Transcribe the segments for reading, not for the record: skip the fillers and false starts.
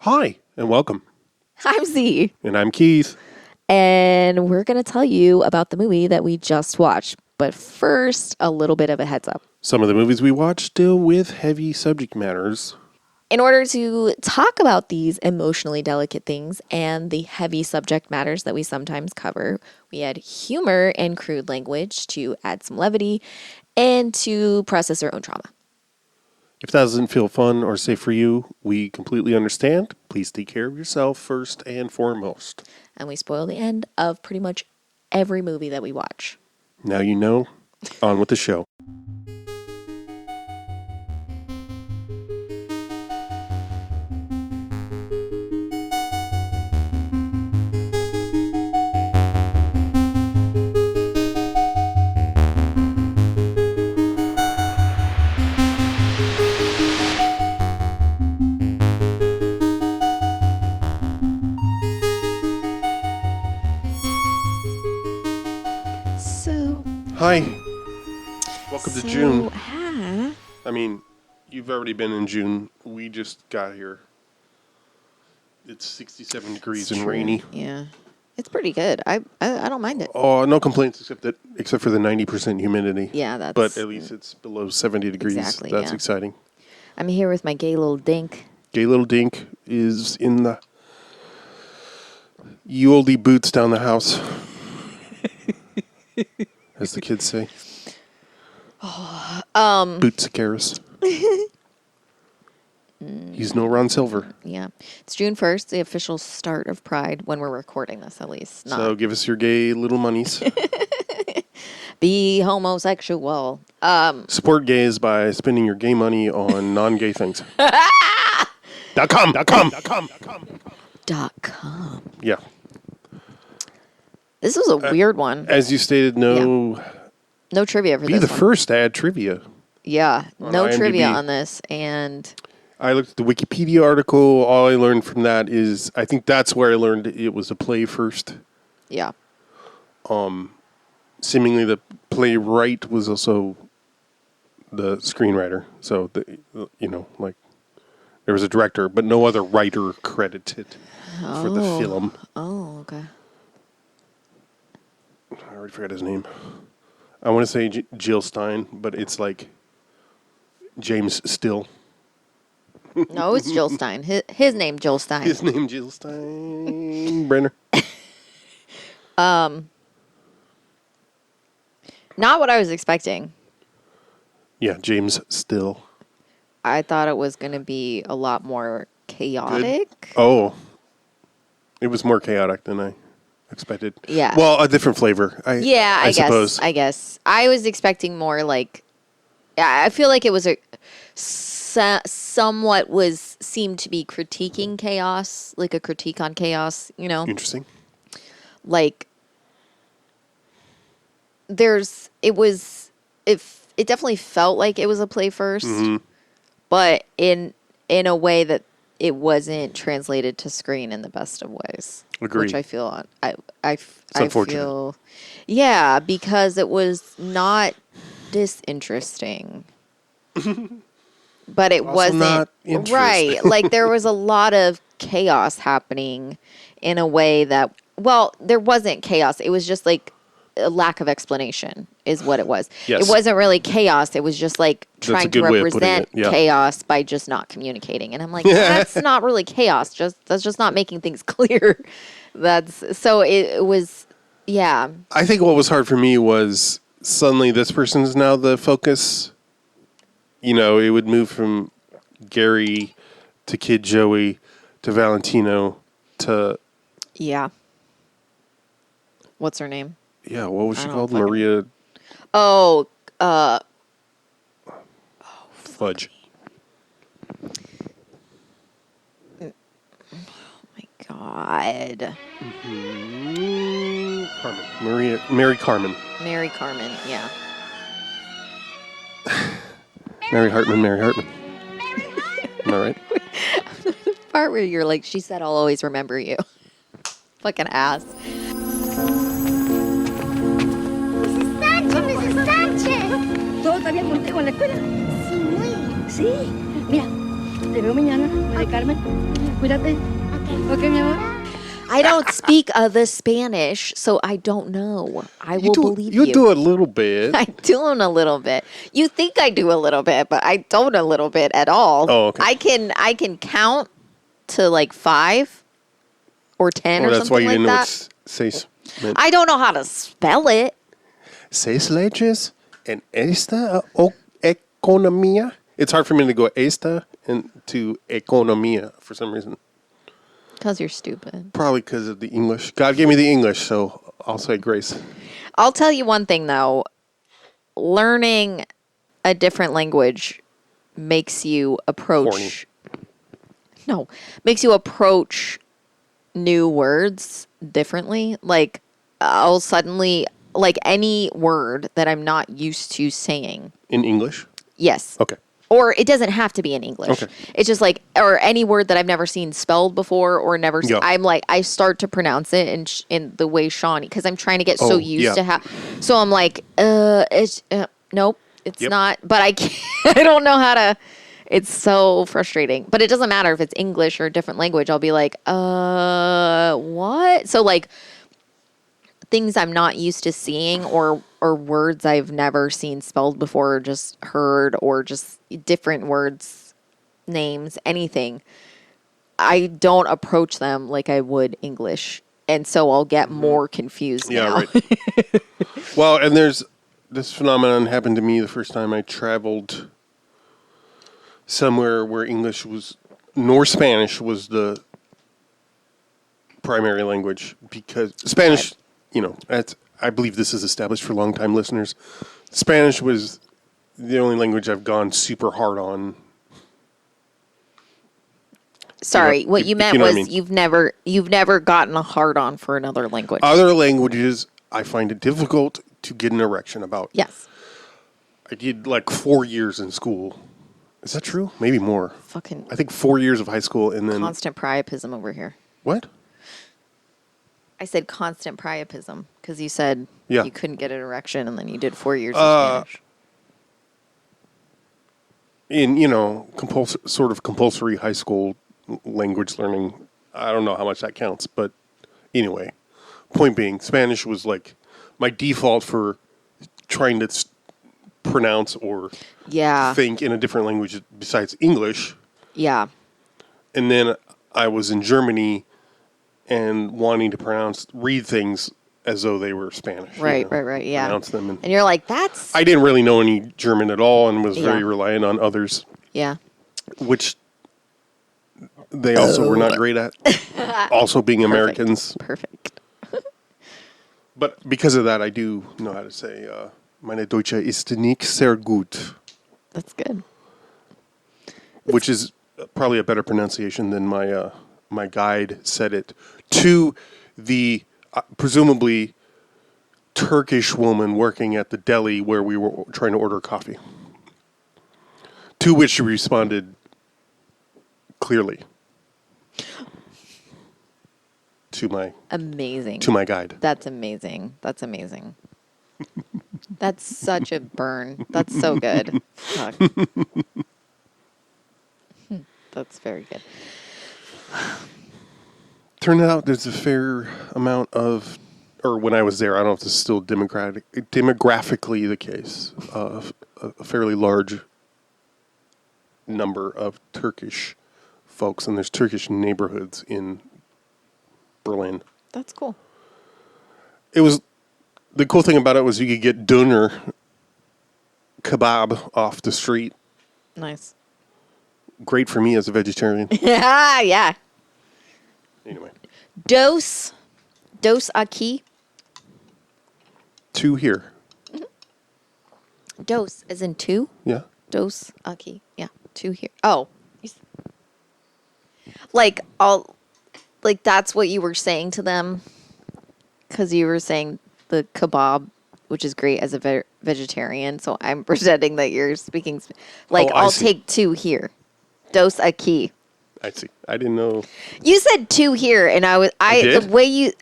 Hi, and welcome. I'm Z. And I'm Keith. And we're going to tell you about the movie that we just watched. But first, a little bit of a heads up. Some of the movies we watch deal with heavy subject matters. In order to talk about these emotionally delicate things and the heavy subject matters that we sometimes cover, we add humor and crude language to add some levity and to process our own trauma. If that doesn't feel fun or safe for you, we completely understand. Please take care of yourself first and foremost. And we spoil the end of pretty much every movie that we watch. Now you know. On with the show. Hi. Welcome to June. I mean, you've already been in June. We just got here. It's 67 degrees and rainy. Yeah. It's pretty good. I don't mind it. Oh, no complaints except for the 90% humidity. Yeah, that's... But at least it's below 70 degrees. Exactly, That's exciting. I'm here with my gay little dink. Gay little dink is in the ye olde boots down the house. As the kids say. Boots Karis. He's no Ron Silver. Yeah. It's June 1st, the official start of Pride, when we're recording this at least. So give us your gay little monies. Be homosexual. Support gays by spending your gay money on non-gay things. .com. Yeah. This was a weird one. As you stated, no trivia for this one. Be the first to add trivia. Yeah, no IMDb. trivia on this. And I looked at the Wikipedia article. All I learned from that is, I think that's where I learned it was a play first. Yeah. Seemingly the playwright was also the screenwriter. So, there was a director, but no other writer credited for the film. Oh, okay. I already forgot his name. I want to say Jill Stein, but it's like James Still. No, it's Jill Stein. His name, Jill Stein. His name, Jill Stein. Brenner. Not what I was expecting. Yeah, James Still. I thought it was going to be a lot more chaotic. Good. Oh. It was more chaotic than I expected. Yeah. Well, a different flavor. I suppose. I guess. I was expecting more like... I feel like it was somewhat seemed to be critiquing chaos, like a critique on chaos, you know? Interesting. Like, it definitely felt like it was a play first, but in a way that it wasn't translated to screen in the best of ways. Agreed. Which I feel, I unfortunate. feel, yeah, because it was not disinteresting. But it wasn't not interesting. right. Like there was a lot of chaos happening in a way that, well, there wasn't chaos. It was just like a lack of explanation is what it was. Yes. It wasn't really chaos. It was just like trying to represent Yeah. chaos by just not communicating. And I'm like, that's not really chaos. That's just not making things clear. It was, yeah. I think what was hard for me was suddenly this person's now the focus. You know, it would move from Gary to Kid Joey to Valentino to... Yeah. What's her name? Yeah, what was she called? Maria... Oh, Fudge. Oh, my God. Carmen. Mary Carmen. Mary Carmen, yeah. Mary Hartman. Am I right? The part where you're like, she said, I'll always remember you. Fucking ass. ¿Todo está bien contigo en la escuela? Sí, muy bien. Sí, mira, Te veo mañana, María Carmen. Cuídate. Okay, mi amor. I don't speak the Spanish, so I don't know. I will believe you. You do a little bit. I do a little bit. You think I do a little bit, but I don't a little bit at all. Oh, okay. I can count to like 5 or 10 or that's something why you like didn't know that. what seis meant. I don't know how to spell it. Seis leches en esta economía. It's hard for me to go esta into economía for some reason. Because you're stupid. Probably because of the English. God gave me the English, so I'll say grace. I'll tell you one thing, though. Learning a different language makes you approach... makes you approach new words differently. Like, I'll suddenly... Like, any word that I'm not used to saying. In English? Yes. Okay. Or it doesn't have to be in English. Okay. It's just like, or any word that I've never seen spelled before or never seen. I'm like, I start to pronounce it in the way Shawnee, because I'm trying to get so used to how. So I'm like, it's, nope, it's not. But I can't, I don't know how to. It's so frustrating. But it doesn't matter if it's English or a different language. I'll be like, what? So like, things I'm not used to seeing or words I've never seen spelled before or just heard or just different words, names, anything. I don't approach them like I would English. And so I'll get more confused now. Right. Well, and there's this phenomenon happened to me the first time I traveled somewhere where English was, nor Spanish was the primary language, because Spanish... You know, I believe this is established for long-time listeners. Spanish was the only language I've gone super hard on. Sorry, what you meant know was what I mean? you've never gotten a hard on for another language. Other languages, I find it difficult to get an erection about. Yes. I did like 4 years in school. Is that true? Maybe more. Fucking. I think 4 years of high school and then... Constant priapism over here. What? I said constant priapism because you said you couldn't get an erection and then you did 4 years of Spanish. In, sort of compulsory high school language learning, I don't know how much that counts, but anyway, point being, Spanish was like my default for trying to pronounce or think in a different language besides English. Yeah. And then I was in Germany and wanting to read things as though they were Spanish. Right, yeah. Pronounce them. And you're like, that's... I didn't really know any German at all and was very reliant on others. Yeah. Which they also were not great at. Also being Americans. Perfect. But because of that, I do know how to say, meine Deutsche ist nicht sehr gut. That's good. Which is probably a better pronunciation than my guide said it to the presumably Turkish woman working at the deli where we were trying to order coffee. To which she responded clearly to my guide. That's amazing. That's such a burn. That's so good. Fuck. That's very good. Turned out there's a fair amount of, or when I was there, I don't know if this is still demographically the case, a fairly large number of Turkish folks, and there's Turkish neighborhoods in Berlin. That's cool. The cool thing about it was you could get doner kebab off the street. Nice. Great for me as a vegetarian. Yeah. Anyway. Dos aquí. 2 here. Mm-hmm. Dos, as in 2? Yeah. Dos aquí. Yeah, 2 here. Oh. Like, that's what you were saying to them? Because you were saying the kebab, which is great as a vegetarian, so I'm pretending that you're speaking. I'll take 2 here. Dos aquí. I see. I didn't know. You said 2 here, and I did? The way you...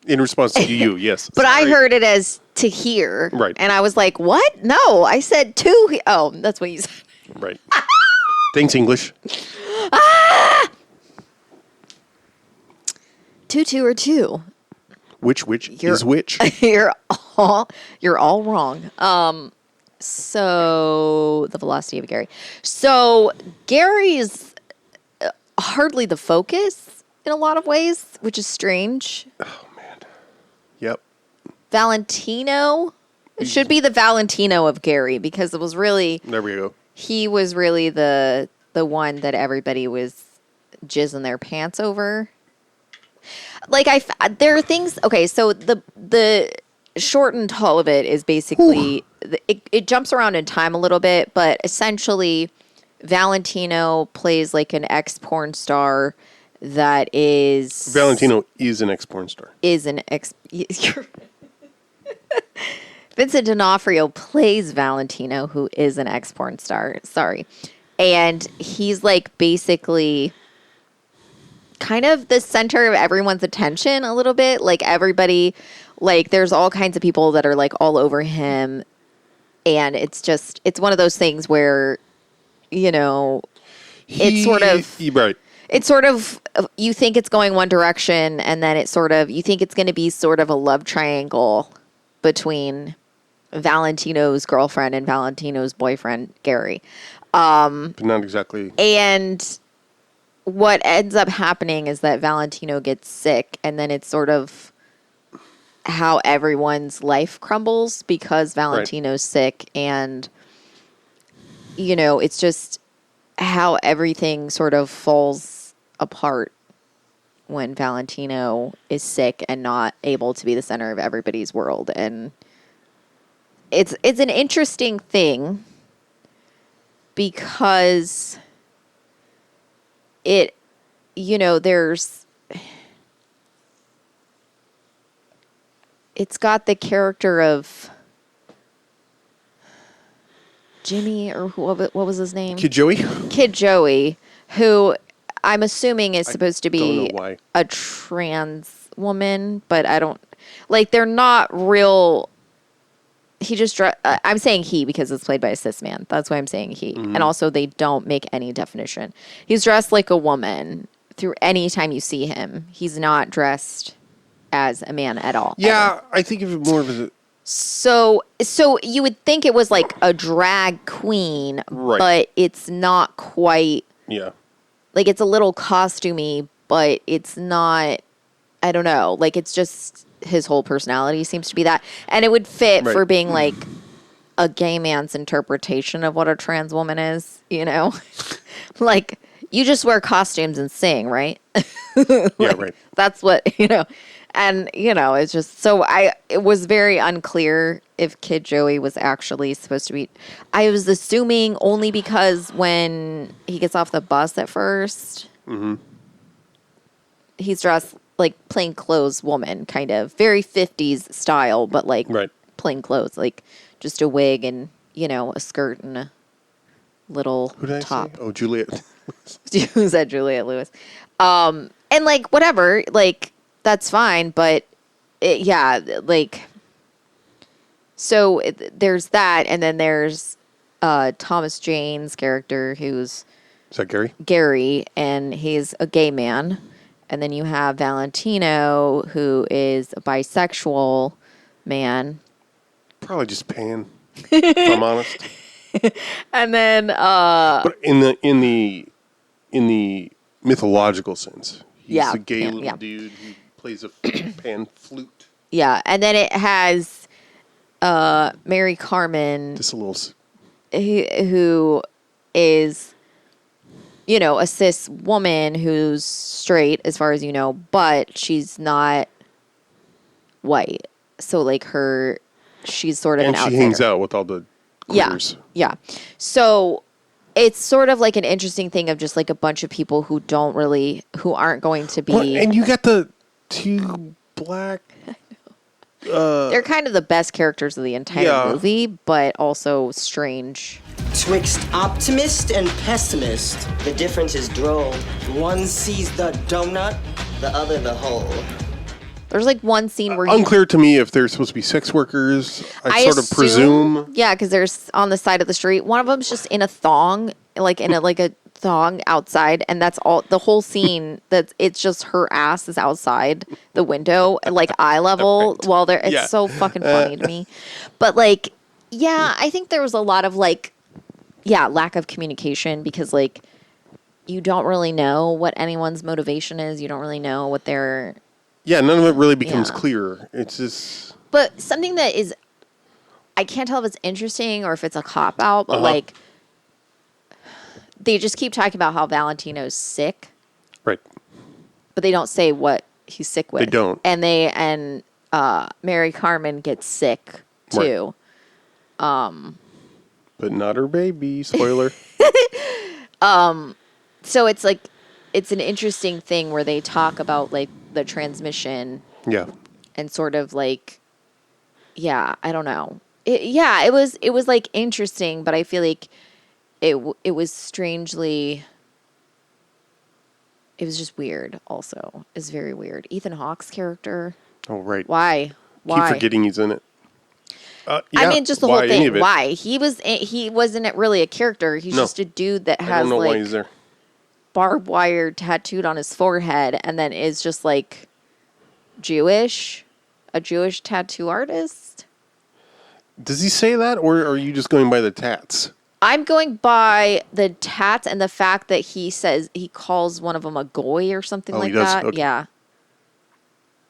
in response to you, yes. But sorry. I heard it as to here. Right. And I was like, what? No, I said 2 here. Oh, that's what you said. Right. Thanks, English. 2 or 2. Which is which? You're all wrong. So the velocity of Gary. So Gary's hardly the focus in a lot of ways, which is strange. Oh man. Yep. Valentino. It should be the Valentino of Gary because it was really. There we go. He was really the one that everybody was jizzing their pants over. Like there are things. Okay, so the short and tall of it is basically it jumps around in time a little bit, but essentially Valentino plays like an ex-porn star that is Valentino is an ex-porn star. Vincent D'Onofrio plays Valentino, who is an ex-porn star. Sorry. And he's like basically kind of the center of everyone's attention a little bit. Like everybody, like there's all kinds of people that are like all over him. And it's one of those things where, you know, it's sort of, right. It's sort of, you think it's going one direction and then it's sort of, you think it's going to be sort of a love triangle between Valentino's girlfriend and Valentino's boyfriend, Gary. But not exactly. And what ends up happening is that Valentino gets sick, and then it's sort of how everyone's life crumbles because Valentino's sick, and, you know, it's just how everything sort of falls apart when Valentino is sick and not able to be the center of everybody's world. And it's an interesting thing because it, you know, it's got the character of Jimmy, or what was his name? Kid Joey? Kid Joey, who I'm assuming is supposed to be a trans woman, but I don't, like, they're not real. He just, I'm saying he because it's played by a cis man. That's why I'm saying he. Mm-hmm. And also they don't make any definition. He's dressed like a woman through any time you see him. He's not dressed as a man at all. Yeah, ever. I think of it more of a... So you would think it was like a drag queen, right, but it's not quite. Yeah. Like, it's a little costumey, but it's not, I don't know. Like, it's just his whole personality seems to be that. And it would fit for being like a gay man's interpretation of what a trans woman is, you know? Like, you just wear costumes and sing, right? Like, yeah, right. That's what, you know. And, you know, it's just, so it was very unclear if Kid Joey was actually supposed to be, I was assuming only because when he gets off the bus at first, he's dressed like plain clothes woman, kind of, very 50s style, but like plain clothes, like just a wig and, you know, a skirt and a little Who did top. I say? Oh, Juliette. Who said Juliette Lewis? And like, whatever, like, that's fine, but like, so there's that, and then there's Thomas Jane's character, who's... Is that Gary? Gary, and he's a gay man. And then you have Valentino, who is a bisexual man. Probably just pan, if I'm honest. And then... but in the mythological sense, he's a gay little dude who plays a pan flute. Yeah, and then it has Mary Carmen, just a little, who is, you know, a cis woman who's straight, as far as you know, but she's not white. So like she's sort of an outsider. And she hangs out with all the queers. Yeah. So it's sort of like an interesting thing of just like a bunch of people who aren't going to be. Well, and you got the two black. They're kind of the best characters of the entire movie, but also strange. Twixt optimist and pessimist, the difference is droll. One sees the donut, the other the hole. There's like one scene where unclear to me if they're supposed to be sex workers. I sort of presume. Yeah, because there's on the side of the street. One of them's just in a thong, like in a thong outside, and that's all the whole scene. That it's just her ass is outside the window, like eye level, Right. while they're. It's Yeah. so fucking funny to me. But like, yeah, I think there was a lot of like, lack of communication because like, you don't really know what anyone's motivation is. You don't really know what their. Yeah, none of it really becomes Yeah. clear. It's just. But something that is, I can't tell if it's interesting or if it's a cop out, but like, they just keep talking about how Valentino's sick, Right. but they don't say what he's sick with. They don't. And Mary Carmen gets sick too. But not her baby. Spoiler. So it's like, it's an interesting thing where they talk about like the transmission Yeah. and sort of like, I don't know. It was like interesting, but I feel like it was strangely, it was just weird also. It's very weird. Ethan Hawke's character. Oh, right. Why? Keep forgetting he's in it. I Yeah, mean, just the why whole any thing. of it? Why? He wasn't really a character. He's No. just a dude that I has don't know why like he's there. barbed wire tattooed on his forehead and then is just like Jewish, a Jewish tattoo artist. Does he say that, or are you just going by the tats? I'm going by the tats and the fact that he says he calls one of them a goy or something Oh, he like does? that. Okay. Yeah.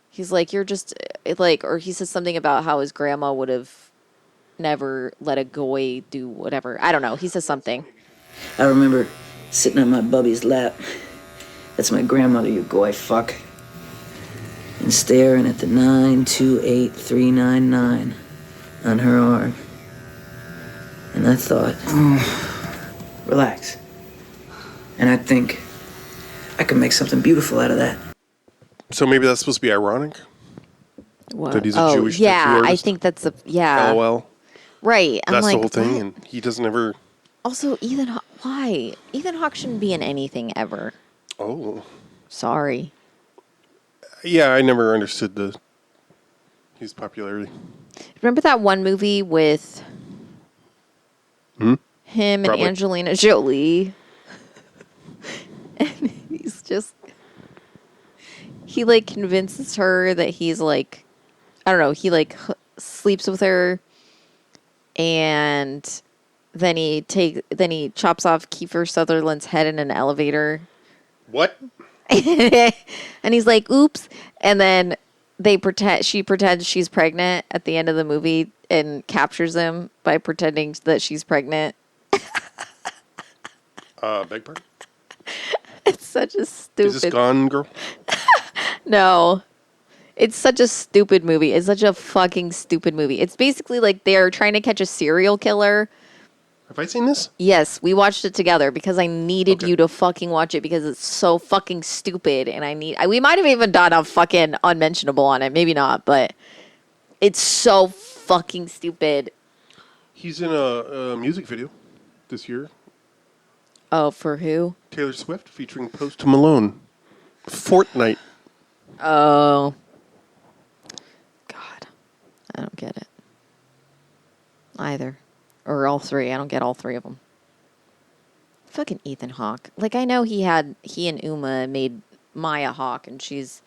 He's like, you're just like, or he says something about how his grandma would have never let a goy do whatever. I don't know. He says something. I remember sitting on my bubby's lap. That's my grandmother, you goy fuck. And staring at the 928399 on her arm. And I thought, relax. And I think I can make something beautiful out of that. So maybe that's supposed to be ironic? What? That he's a Jewish tattoo yeah, I artist? think that's LOL. right. I'm That's like, the whole thing, what? and he doesn't ever... Also, Ethan Hawke, why? Ethan Hawke shouldn't be in anything ever. Oh. Sorry. Yeah, I never understood his popularity. Remember that one movie with him and Probably. Angelina Jolie? And he's just... He, like, convinces her that he's, like... I don't know. He, like, sleeps with her. And then he chops off Kiefer Sutherland's head in an elevator. What? And he's like, oops. And then she pretends she's pregnant at the end of the movie and captures him by pretending that she's pregnant. Beg pardon? It's such a stupid... Is this Gone Girl? No. It's such a stupid movie. It's such a fucking stupid movie. It's basically like they're trying to catch a serial killer. Have I seen this? Yes, we watched it together because I needed Okay. you to fucking watch it because it's so fucking stupid, and we might have even done a fucking unmentionable on it, maybe not, but it's so fucking stupid. He's in a music video this year. Oh, for who? Taylor Swift featuring Post Malone. Fortnite. Oh, God, I don't get it either, or all three. I don't get all three of them. Fucking Ethan Hawke. Like, I know he and Uma made Maya Hawke, and she's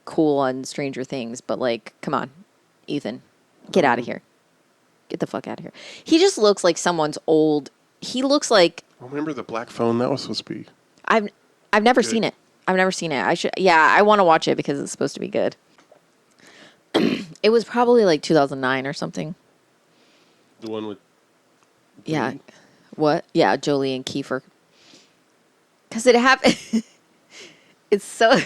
cool on Stranger Things, but like, come on, Ethan, get out of here. Get the fuck out of here. He just looks like someone's old. He looks like Remember the black phone? That was supposed to be... I've never seen it. I've never seen it. I want to watch it because it's supposed to be good. It was probably like 2009 or something. The one with... Yeah. What? Yeah, Jolie and Kiefer. Because it happened. It's so...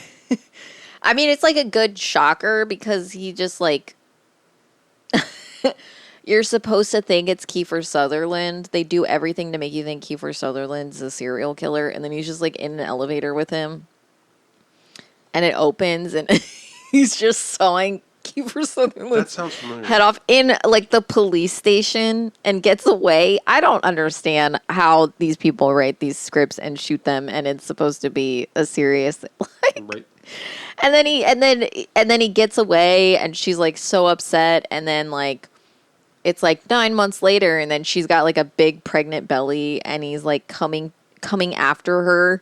I mean, it's like a good shocker because he just like... You're supposed to think it's Kiefer Sutherland. They do everything to make you think Kiefer Sutherland's a serial killer. And then he's just like in an elevator with him. And it opens and he's just sawing Kiefer That Sutherland's sounds familiar. head off in like the police station and gets away. I don't understand how these people write these scripts and shoot them and it's supposed to be a serious like, Right. and then he gets away and she's like so upset and then like it's like 9 months later and then she's got like a big pregnant belly and he's like coming coming after her,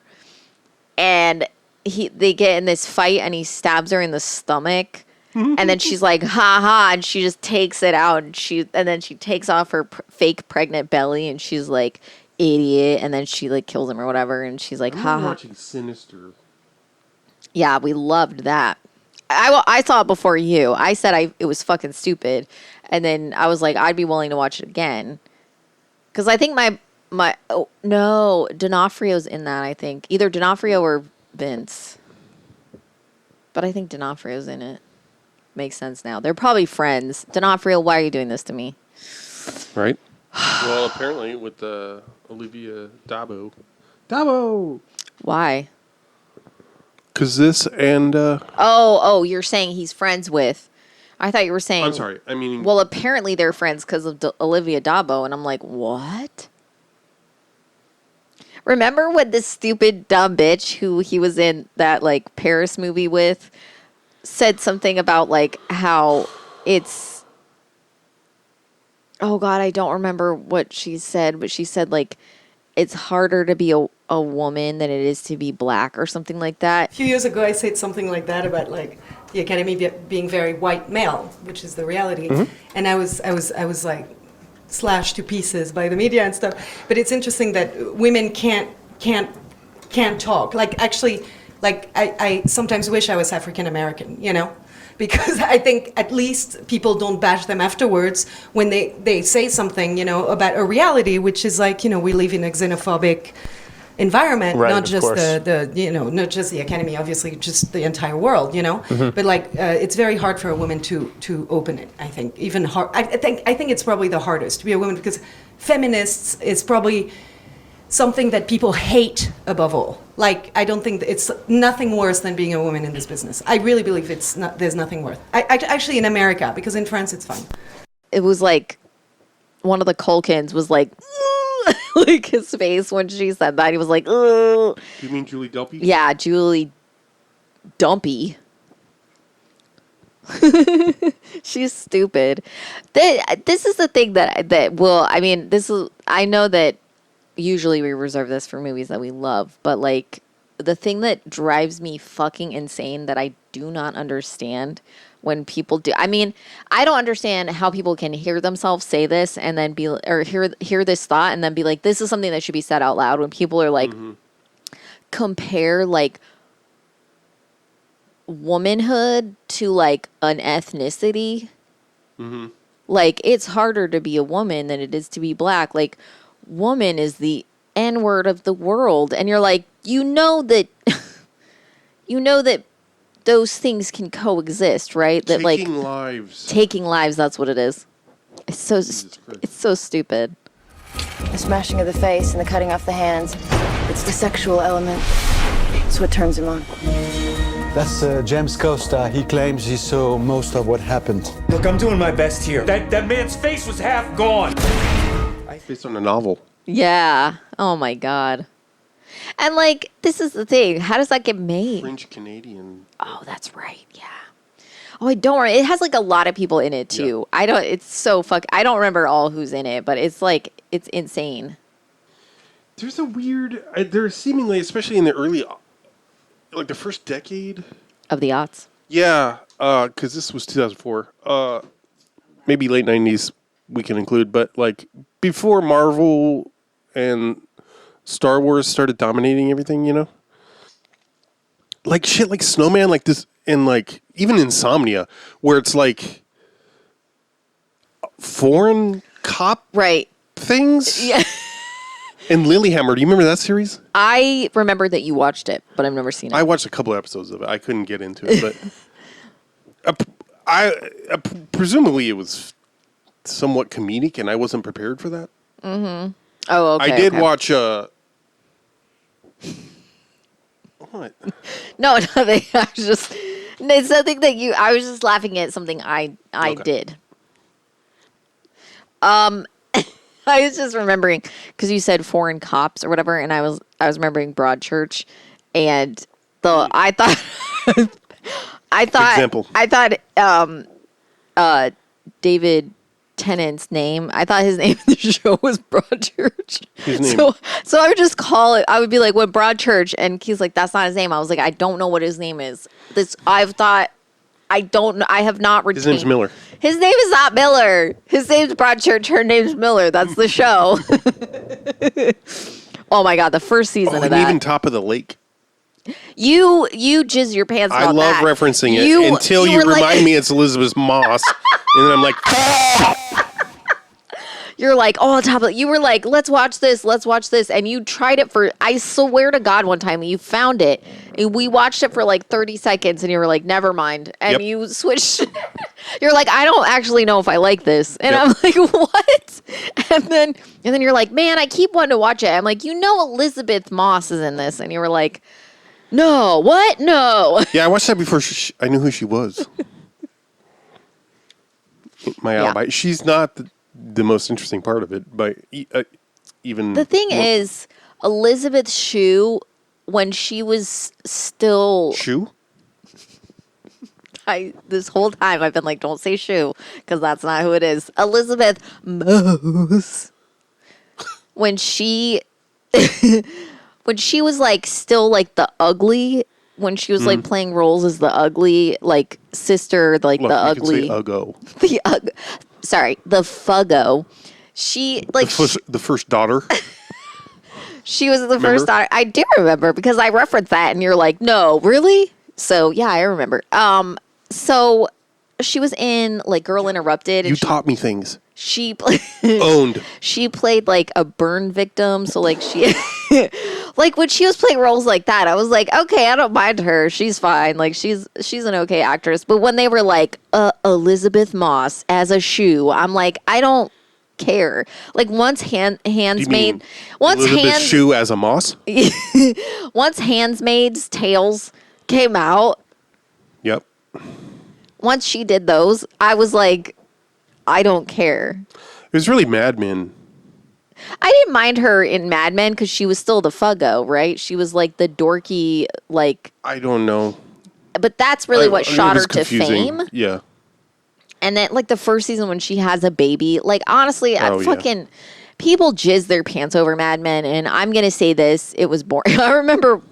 and they get in this fight, and he stabs her in the stomach. And then she's like, ha ha, and she just takes it out, and then she takes off her fake pregnant belly, and she's like, idiot, and then she like kills him or whatever, and she's like, ha ha. Watching Sinister. Yeah, we loved that. I saw it before you. I said it was fucking stupid, and then I was like, I'd be willing to watch it again, because I think no, D'Onofrio's in that. I think either D'Onofrio or Vince, but I think D'Onofrio's in it. Makes sense now. They're probably friends. D'Onofrio, why are you doing this to me? Right. Well, apparently with Olivia Dabo. Why? Because this and... Oh, you're saying he's friends with... I thought you were saying... I'm sorry. I mean... Well, apparently they're friends because of Olivia Dabo, and I'm like, what? Remember when this stupid, dumb bitch who he was in that, like, Paris movie with said something about, like, how it's... Oh, God, I don't remember what she said, but she said, like, it's harder to be a woman than it is to be black or something like that. A few years ago, I said something like that about, like, the Academy being very white male, which is the reality. Mm-hmm. And I was like, slashed to pieces by the media and stuff. But it's interesting that women can't talk. Like, actually... Like, I sometimes wish I was African American, you know? Because I think at least people don't bash them afterwards when they say something, you know, about a reality, which is like, you know, we live in a xenophobic environment, right, not just the you know, not just the Academy, obviously, just the entire world, you know? Mm-hmm. But like, it's very hard for a woman to open it, I think. Even hard. I think it's probably the hardest to be a woman, because feminists is probably something that people hate above all. Like, I don't think it's nothing worse than being a woman in this business. I really believe there's nothing worse. Actually, in America, because in France it's fine. It was like one of the Culkins was like, like his face when she said that. He was like, ugh. You mean Julie Dumpy? Yeah, Julie Dumpy. She's stupid. This is the thing that will. I mean, I know that. Usually we reserve this for movies that we love, but like the thing that drives me fucking insane that I do not understand when people do. I mean, I don't understand how people can hear themselves say this and then be, or hear this thought and then be like, this is something that should be said out loud, when people are like, compare like womanhood to like an ethnicity. Mm-hmm. Like, it's harder to be a woman than it is to be black. Like, woman is the N-word of the world, and you're like, you know that those things can coexist, right? That taking lives, that's what it is. It's so stupid. The smashing of the face and the cutting off the hands, it's the sexual element. It's what turns him on. That's James Costa. He claims he saw most of what happened. Look, I'm doing my best here. That man's face was half gone. Based on a novel. Yeah. Oh my God. And like, this is the thing. How does that get made? French Canadian. Oh, that's right. Yeah. Oh, don't worry. It has like a lot of people in it too. Yeah. I don't remember all who's in it, but it's like, it's insane. There's a weird, there's seemingly, especially in the early, like the first decade. Of the aughts. Yeah. Cause this was 2004. Maybe late 90s. We can include, but like before Marvel and Star Wars started dominating everything, you know, like shit, like Snowman, like this, and like even Insomnia, where it's like foreign cop things. Yeah. And Lilyhammer, do you remember that series? I remember that you watched it, but I've never seen it. I watched a couple of episodes of it. I couldn't get into it, but presumably it was somewhat comedic, and I wasn't prepared for that. Mm-hmm. Oh, okay. I did watch. What? No, nothing. I was just. It's something that you. I was just laughing at something I did. I was just remembering because you said foreign cops or whatever, and I was remembering Broadchurch, and I thought Example. David Tennant's name. I thought his name in the show was Broadchurch. His name. So I would just call it. I would be like, "What Broadchurch?" And he's like, "That's not his name." I was like, "I don't know what his name is." I don't know. I have not retained. His name's Miller. His name is not Miller. His name's Broadchurch. Her name's Miller. That's the show. Oh my God, the first season of and that. even Top of the Lake. You jizz your pants I about love that. referencing it until you remind me it's Elizabeth Moss. And then I'm like, you're like, oh, you were like, let's watch this. And you tried it for, I swear to God, one time you found it. And we watched it for like 30 seconds and you were like, never mind. And you switched. You're like, I don't actually know if I like this. And I'm like, what? And then you're like, man, I keep wanting to watch it. I'm like, Elizabeth Moss is in this. And you were like, no, what? No. Yeah, I watched that before I knew who she was. My alibi. She's not the most interesting part of it, but even... The thing is, Elizabeth Shue, when she was still... Shue? This whole time I've been like, don't say Shue, because that's not who it is. Elizabeth Moss. When she... when she was like still like the ugly, when she was like playing roles as the ugly like sister, like Look, the you ugly, can say Uggo. the Fuggo. She like the first daughter. She was the first daughter. I do remember because I referenced that, and you're like, no, really? So yeah, I remember. So she was in like Girl Interrupted. You taught me things. She owned. She played like a burn victim. So like she, like when she was playing roles like that, I was like, okay, I don't mind her. She's fine. Like she's an okay actress. But when they were like Elizabeth Moss as a Shue, I'm like, I don't care. Like once Handsmaid, Elizabeth Shue as a Moss. Once Handmaid's Tales came out. Yep. Once she did those, I was like, I don't care. It was really Mad Men. I didn't mind her in Mad Men because she was still the Fuggo, right? She was like the dorky, like... I don't know. But that's really what shot her to fame. Yeah. And then, like, the first season when she has a baby, like, honestly, people jizz their pants over Mad Men, and I'm going to say this, it was boring. I remember...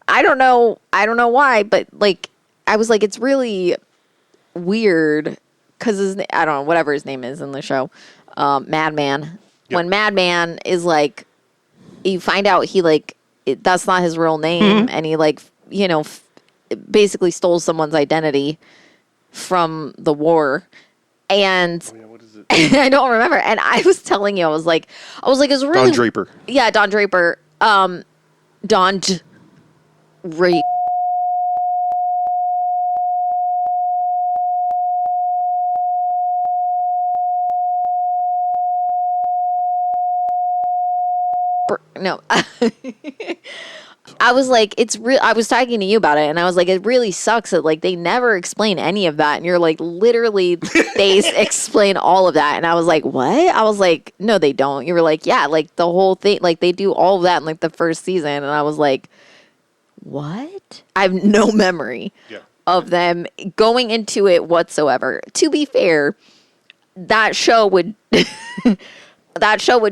I don't know why, but, like, I was like, it's really weird because I don't know, whatever his name is in the show, Madman. Yep. When Madman is like, you find out he like, that's not his real name. And he like, basically stole someone's identity from the war. And what is it? I don't remember. And I was telling you, I was like, it's really... Don Draper. Yeah, Don Draper. Don Draper. No. I was like, it's real. I was talking to you about it, and I was like, it really sucks that like they never explain any of that. And you're like, literally, they explain all of that. And I was like, what? I was like, no, they don't. You were like, yeah, like the whole thing, like they do all of that in like the first season. And I was like, what? I have no memory of them going into it whatsoever. To be fair, that show would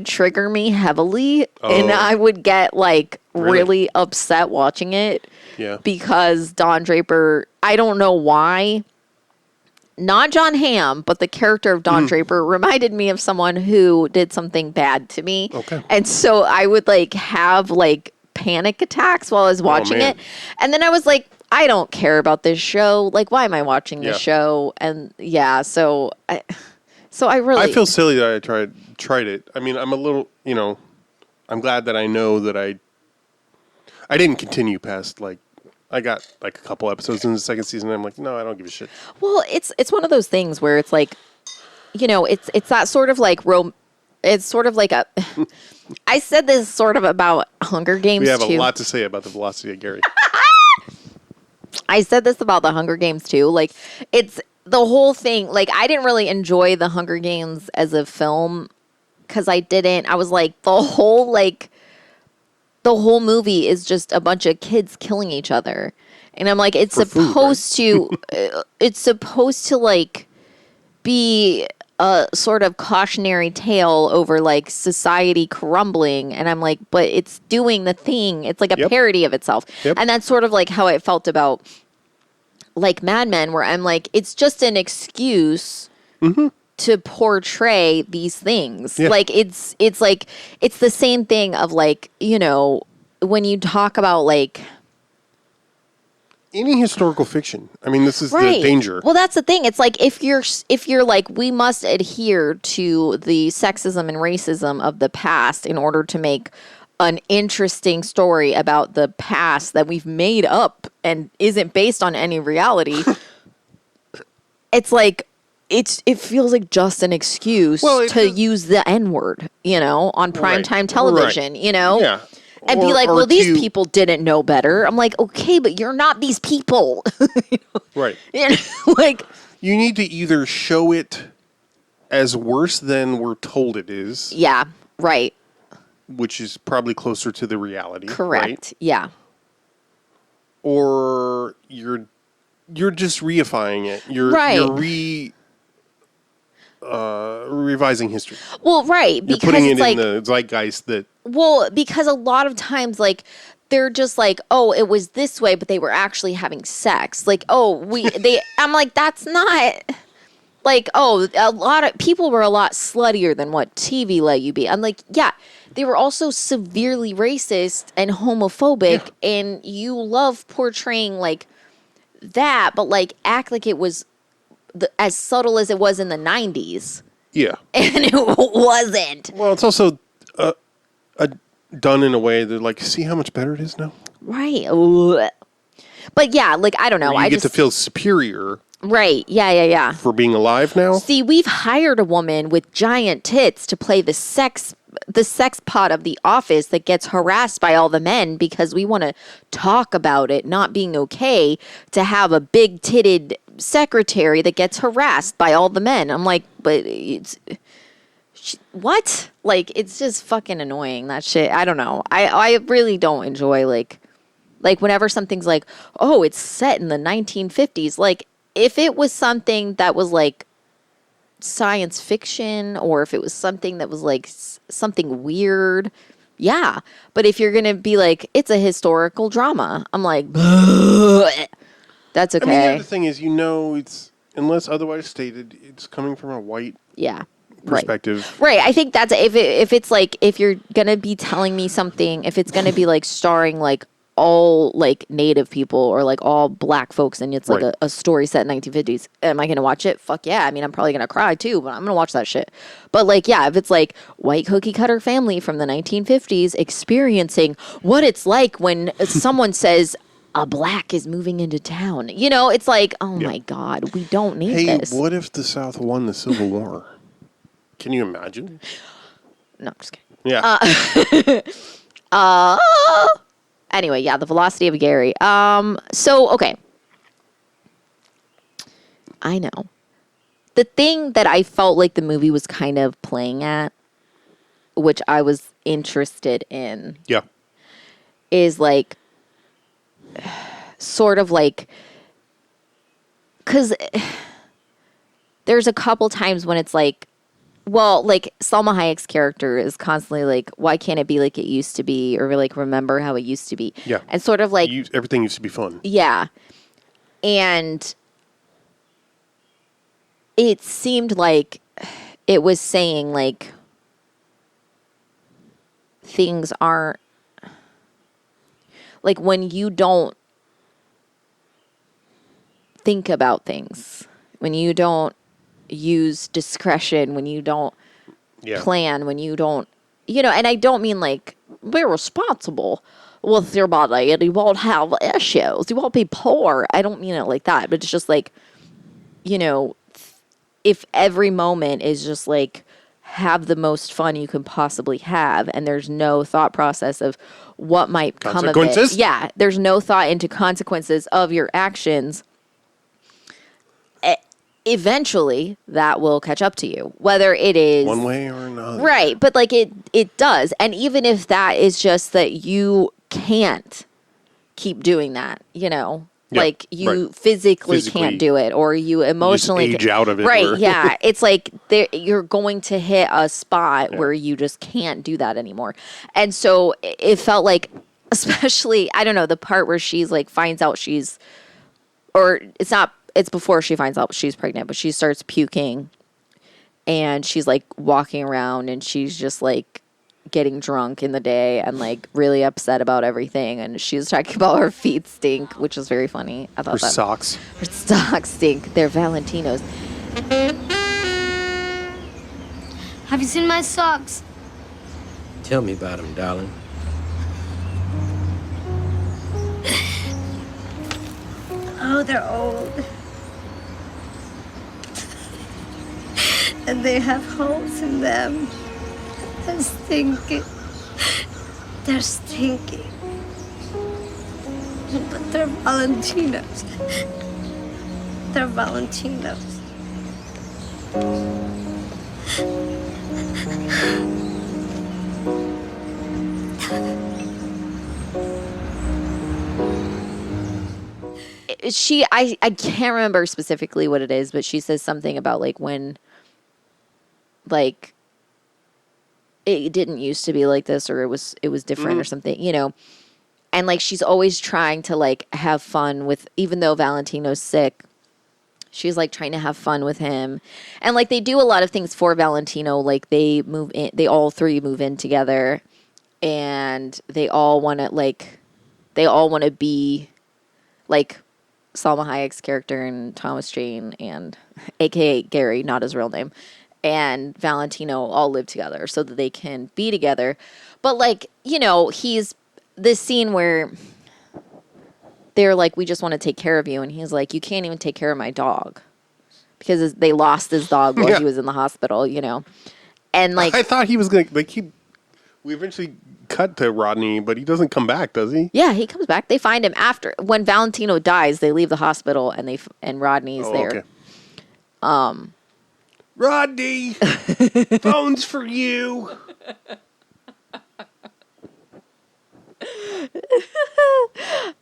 trigger me heavily, and I would get like really upset watching it. Yeah. Because Don Draper, I don't know why, not John Hamm, but the character of Don Draper reminded me of someone who did something bad to me. Okay. And so I would like have like panic attacks while I was watching it. And then I was like, I don't care about this show. Like, why am I watching this show? And so I feel silly that I tried it. I mean, I'm a little, I'm glad that I know that I didn't continue past, like, I got like a couple episodes in the second season and I'm like, no, I don't give a shit. Well, it's one of those things where it's like, it's that sort of like it's sort of like a I said this sort of about Hunger Games too. We have a lot to say about the velocity of Gary. I said this about the Hunger Games too. Like, it's the whole thing. Like, I didn't really enjoy the Hunger Games as a film because I was like, the whole movie is just a bunch of kids killing each other. And I'm like, it's For supposed food, to, it's supposed to like be a sort of cautionary tale over like society crumbling. And I'm like, but it's doing the thing. It's like a parody of itself. Yep. And that's sort of like how I felt about like Mad Men, where I'm like, it's just an excuse to portray these things. Yeah. Like it's like, it's the same thing of like, you know, when you talk about like any historical fiction. I mean, this is the danger. Well, that's the thing. It's like if you're like, we must adhere to the sexism and racism of the past in order to make an interesting story about the past that we've made up and isn't based on any reality. It's like it feels like just an excuse to use the N-word, you know, on primetime television, you know? Yeah. And be like, well, these people didn't know better. I'm like, okay, but you're not these people. You know? Right. You know, like, you need to either show it as worse than we're told it is. Yeah, right. Which is probably closer to the reality. Correct. Right? Yeah. Or you're just reifying it. You're revising history. Well, right, You're because putting it's it like in the zeitgeist that. Well, because a lot of times, like, they're just like, oh, it was this way, but they were actually having sex. Like, oh, I'm like, that's not. Like, oh, a lot of people were a lot sluttier than what TV let you be. I'm like, yeah, they were also severely racist and homophobic, and you love portraying like that, but like act like it was as subtle as it was in the 90s. Yeah. And it wasn't. Well, it's also done in a way that, like, see how much better it is now? Right. But yeah, like, I don't know. You get to feel superior. Right. Yeah. For being alive now? See, we've hired a woman with giant tits to play the sex pot of the office that gets harassed by all the men because we want to talk about it not being okay to have a big titted secretary that gets harassed by all the men. I'm like, but it's what? Like, it's just fucking annoying, that shit. I don't know. I really don't enjoy like whenever something's like, oh, it's set in the 1950s. Like, if it was something that was like science fiction, or if it was something that was like something weird, yeah. But if you're gonna be like, it's a historical drama, I'm like, that's okay. I mean, the other thing is, you know, it's, unless otherwise stated, it's coming from a white perspective. Right. I think that's if it's like, if you're gonna be telling me something, if it's gonna be like starring like all like native people or like all black folks, and it's like a story set in 1950s, am I gonna watch it? Fuck yeah. I mean, I'm probably gonna cry too, but I'm gonna watch that shit. But like, yeah, if it's like white cookie cutter family from the 1950s experiencing what it's like when someone says a black is moving into town, you know, it's like, oh my God, we don't need this. Hey, what if the South won the Civil War? Can you imagine? No, I'm just kidding. Yeah. Anyway, yeah, the velocity of Gary. So, okay. I know. The thing that I felt like the movie was kind of playing at, which I was interested in. Yeah. Is like, sort of like, because there's a couple times when it's like, well, like Selma Hayek's character is constantly like, why can't it be like it used to be? Or like, remember how it used to be. Yeah. And sort of like, everything used to be fun. Yeah. And it seemed like it was saying like, things aren't, like when you don't think about things, when you don't use discretion, when you don't plan, when you don't, you know, and I don't mean like be responsible with your body and you won't have issues, you won't be poor. I don't mean it like that, but it's just like, you know, if every moment is just like have the most fun you can possibly have and there's no thought process of what might come of it. Yeah, there's no thought into consequences of your actions. Eventually that will catch up to you, whether it is one way or another. Right. But like it does. And even if that is just that you can't keep doing that, you know, Yeah, like you right. physically can't do it, or you emotionally age out of it, right? or- Yeah, it's like you're going to hit a spot where you just can't do that anymore. And so it felt like, especially, I don't know, the part where she's like finds out she's, or it's before she finds out she's pregnant, but she starts puking, and she's like walking around, and she's just like getting drunk in the day and like really upset about everything, and she was talking about her feet stink, which was very funny. I thought Her socks. her socks stink. They're Valentinos. Have you seen my socks? Tell me about him, darling. Oh, they're old. And they have holes in them. They're stinky. They're stinky. But they're Valentinos. They're Valentinos. I can't remember specifically what it is, but she says something about like when like it didn't used to be like this, or it was different or something, you know. And like she's always trying to like have fun with, even though Valentino's sick, she's like trying to have fun with him. And like they do a lot of things for Valentino, like they all three move in together, and they all want to be like Selma Hayek's character and Thomas Jane, and aka Gary, not his real name, and Valentino all live together so that they can be together. But like, you know, he's this scene where they're like, we just want to take care of you, and he's like, you can't even take care of my dog, because they lost his dog while he was in the hospital, you know. And like, I thought he was gonna we eventually cut to Rodney, but he doesn't come back, does he? yeah, he comes back. They find him after, when Valentino dies, they leave the hospital, and and Rodney's there. Okay. Rodney, phone's for you.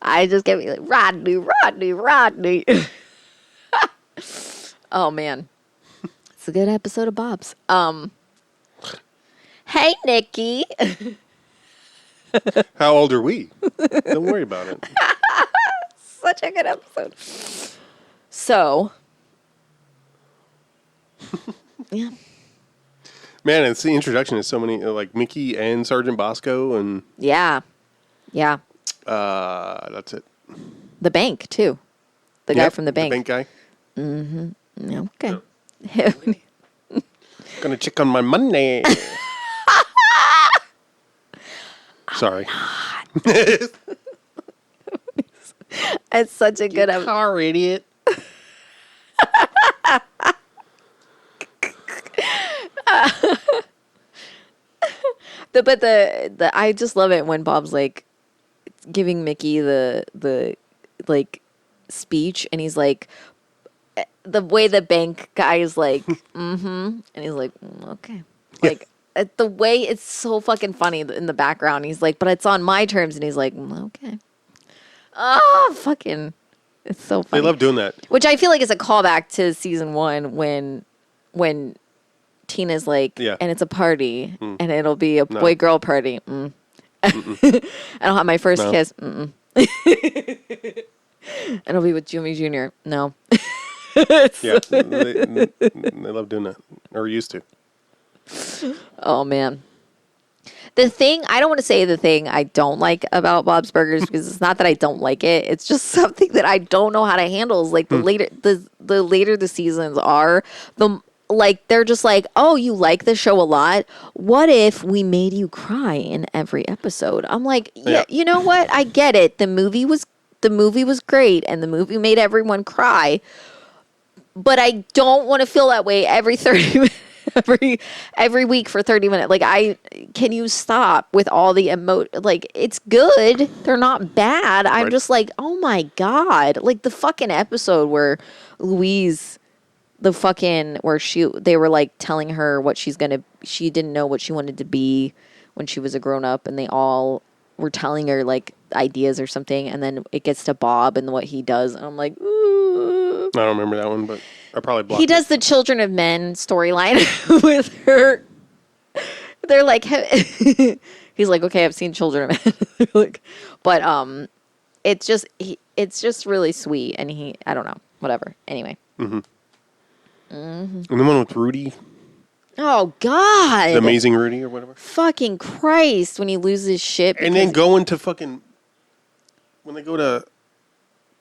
I just get me like, Rodney. Oh man, it's a good episode of Bob's. Hey Nikki. How old are we? Don't worry about it. Such a good episode. So, yeah. Man, it's the introduction to so many, like Mickey and Sergeant Bosco, and Yeah. that's it. The bank too. The guy from the bank. The bank guy. Mm-hmm. Okay. Gonna check on my money. Sorry. It's such a good episode. Car idiot. But the I just love it when Bob's like giving Mickey the like speech, and he's like, the way the bank guy is like, and he's like, okay, like the way it's so fucking funny in the background. He's like, but it's on my terms, and he's like, okay. Oh, fucking, it's so funny. They love doing that. Which I feel like is a callback to season 1 when Tina's like, and it's a party, and it'll be a boy-girl party. I don't have my first kiss. It'll be with Jimmy Jr. No. Yeah, they love doing that, or used to. Oh, man. I don't want to say the thing I don't like about Bob's Burgers, because it's not that I don't like it. It's just something that I don't know how to handle. Is like the later the seasons are, they're just like, oh, you like the show a lot. What if we made you cry in every episode? I'm like, yeah, you know what? I get it. The movie was great, and the movie made everyone cry. But I don't want to feel that way every 30 minutes. Every week for 30 minutes. Like, can you stop with all the like, it's good. They're not bad. I'm just like, oh my God. Like the fucking episode where Louise, they were like telling her what she didn't know what she wanted to be when she was a grown up, and they all were telling her like ideas or something, and then it gets to Bob and what he does, and I'm like, ooh. I don't remember that one, but I probably blocked He does the Children of Men storyline with her. They're like, he's like, okay, I've seen Children of Men, like, but it's just really sweet, and I don't know, whatever. Anyway. Mm-hmm. And the one with Rudy. Oh God! The Amazing Rudy or whatever. Fucking Christ! When he loses shit, and then going to fucking when they go to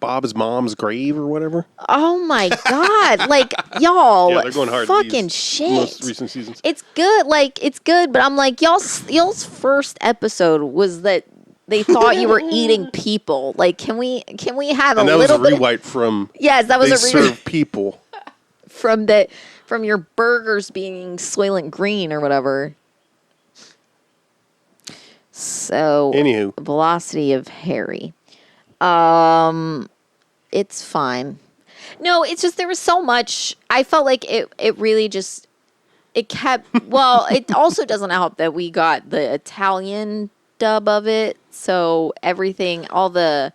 Bob's mom's grave or whatever. Oh my God! Like y'all, yeah, they're going hard. Fucking shit. Most recent seasons. It's good. Like it's good, but I'm like y'all's first episode was that they thought you were eating people. Like, can we have and a that little was a bit? rewrite from. Yes, that was they a rewrite serve people. From your burgers being Soylent Green or whatever. So, anywho, velocity of Harry. It's fine. No, it's just there was so much. I felt like it really just it kept. Well, it also doesn't help that we got the Italian dub of it, so everything, all the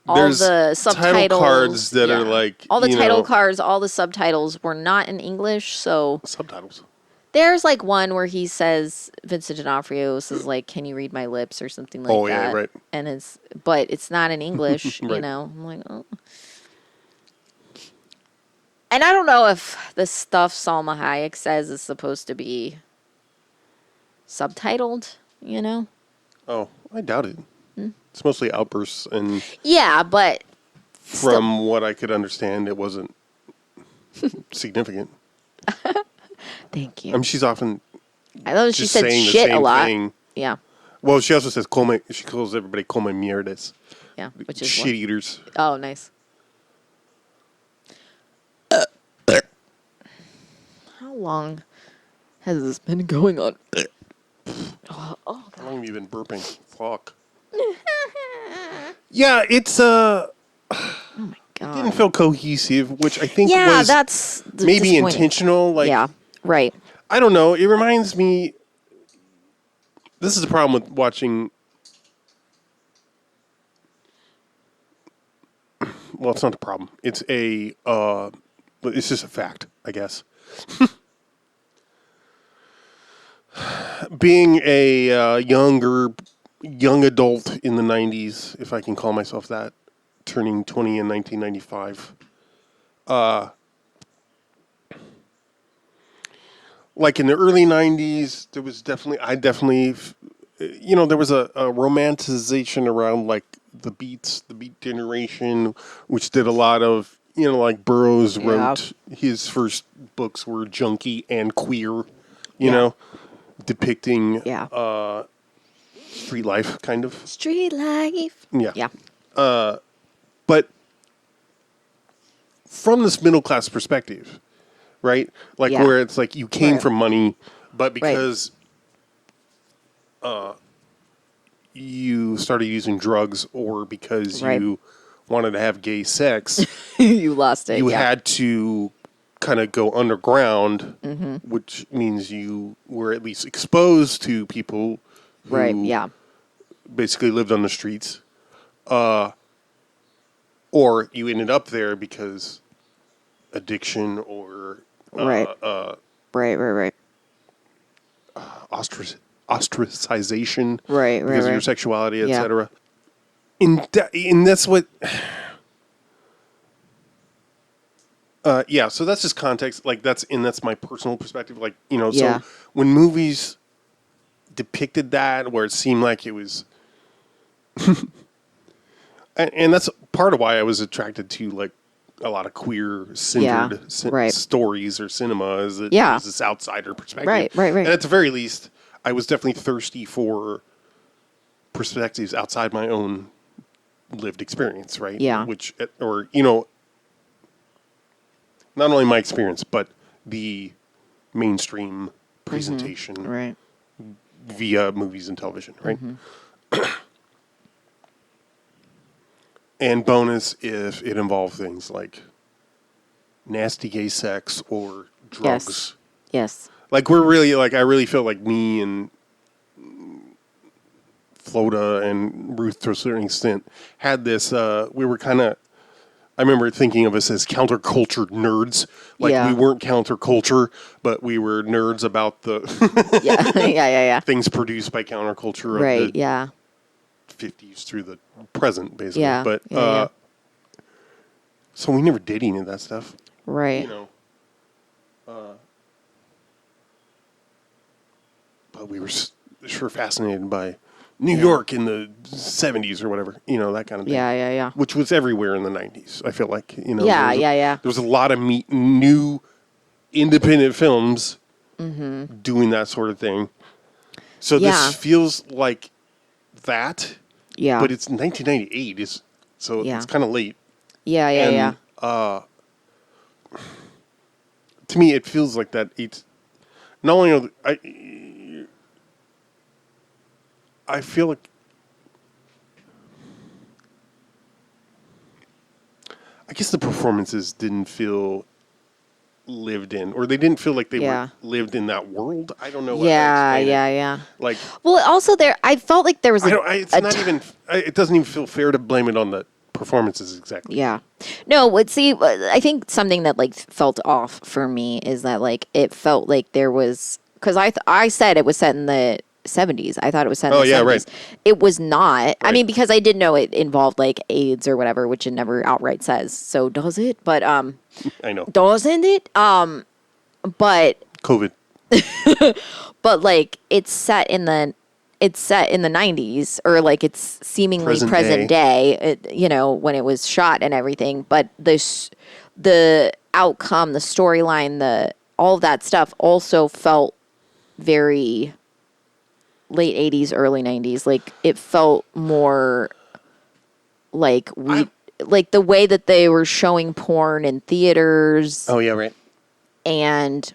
subtitles, title cards that are like all the title cards, all the subtitles were not in English. So subtitles. There's like one where he says, Vincent D'Onofrio says like, "Can you read my lips?" or something like that. Oh yeah, right. And it's not in English. Right. You know, I'm like, oh. And I don't know if the stuff Selma Hayek says is supposed to be subtitled. You know. Oh, I doubt it. It's mostly outbursts, and yeah, but from what I could understand, it wasn't significant. Thank you. I mean, she's often. I know she just said saying shit the same a lot. thing. Yeah. Well, she also says "come." She calls everybody "come mierdas." Yeah, which is shit what? eaters. Oh, nice. How long has this been going on? How long have you been burping? Fuck. Yeah, it's Oh my God. Didn't feel cohesive, which I think Yeah, was that's maybe disappointing. intentional. Like, yeah, right. I don't know. It reminds me. This is the problem with watching. Well, it's not the problem. It's a. It's just a fact, I guess. Being a young adult in the 90s, if I can call myself that, turning 20 in 1995. Like in the early 90s, there was definitely, there was a romanticization around like the Beat generation, which did a lot of, like Burroughs wrote, his first books were junky and queer, you know, depicting street life, kind of. Street life. Yeah. Yeah. But from this middle class perspective, right? Like where it's like you came from money, but because you started using drugs or because you wanted to have gay sex, you lost it. You had to kind of go underground, which means you were at least exposed to people who basically lived on the streets. Or you ended up there because addiction or ostracization because of your sexuality, etc. And that's what. So that's just context. Like that's my personal perspective. Like so when movies depicted that, where it seemed like it was. And that's part of why I was attracted to like a lot of queer-centered stories or cinema is that there's this outsider perspective. Right. And at the very least, I was definitely thirsty for perspectives outside my own lived experience, right? Yeah. Which, or, not only my experience, but the mainstream presentation via movies and television, right? And bonus if it involved things like nasty gay sex or drugs. Yes. Like we're really like I really feel like me and Floda and Ruth to a certain extent had this. We were kind of. I remember thinking of us as counterculture nerds. Like we weren't counterculture, but we were nerds about the things produced by counterculture of the 50s through the present, basically. Yeah. But so we never did any of that stuff. Right. You know. But we were sure fascinated by New York in the 70s or whatever, you know, that kind of thing. Yeah. Which was everywhere in the 90s, I feel like. You know, Yeah. There was a lot of new independent films doing that sort of thing. So this feels like that. Yeah. But it's 1998, it's kind of late. Yeah. To me, it feels like that. It's not only I feel like I guess the performances didn't feel lived in, or they didn't feel like they were lived in that world. I don't know. Yeah. Like, well, also I felt like there was. It doesn't even feel fair to blame it on the performances exactly. Yeah. No, I think something that like felt off for me is that like it felt like there was, because I said it was set in the 70s. I thought it was set in the 70s. Right. It was not. Right. I mean, because I did know it involved like AIDS or whatever, which it never outright says. So does it? But I know. Doesn't it? But COVID. but like it's set in the 90s, or like it's seemingly present day, you know, when it was shot and everything. But the outcome, the storyline, all of that stuff also felt very late 80s, early 90s. Like it felt more like like the way that they were showing porn in theaters. Oh yeah, right. And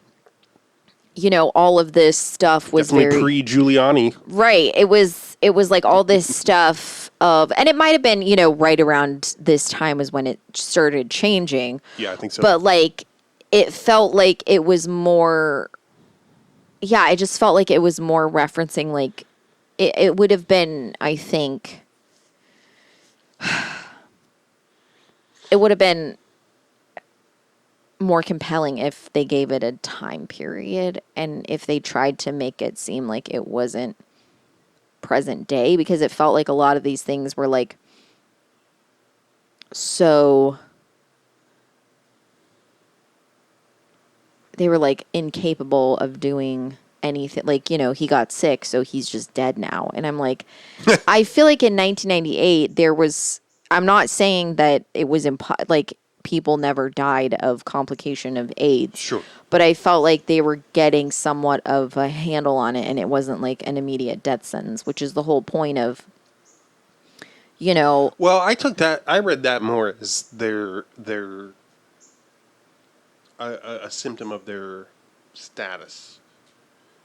you know, all of this stuff was definitely pre-Giuliani. Right. It was like all this stuff of, and it might have been, you know, right around this time was when it started changing. Yeah, I think so. But like it felt like it was more, I just felt like it was more referencing, like it would have been, I think, it would have been more compelling if they gave it a time period and if they tried to make it seem like it wasn't present day, because it felt like a lot of these things were like so they were like incapable of doing anything. Like, you know, he got sick, so he's just dead now. And I'm like, I feel like in 1998 there was, I'm not saying that it was like people never died of complication of AIDS. Sure. But I felt like they were getting somewhat of a handle on it, and it wasn't like an immediate death sentence, which is the whole point of, you know. Well, I read that more as their a symptom of their status,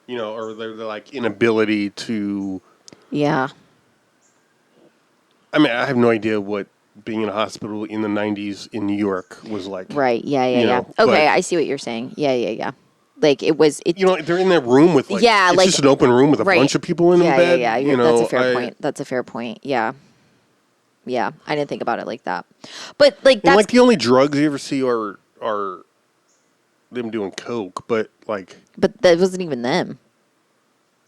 you know, or their like inability to. Yeah. I mean, I have no idea what being in a hospital in the 90s in New York was like. Right. Yeah. know, Okay, I see what you're saying. Yeah. Like it was. You know, they're in that room with like. Yeah, it's like, just an open room with a bunch of people in the bed. Yeah. You know, that's a fair point. That's a fair point. Yeah. Yeah, I didn't think about it like that. But like that's like the only drugs you ever see are them doing coke, but like. But that wasn't even them.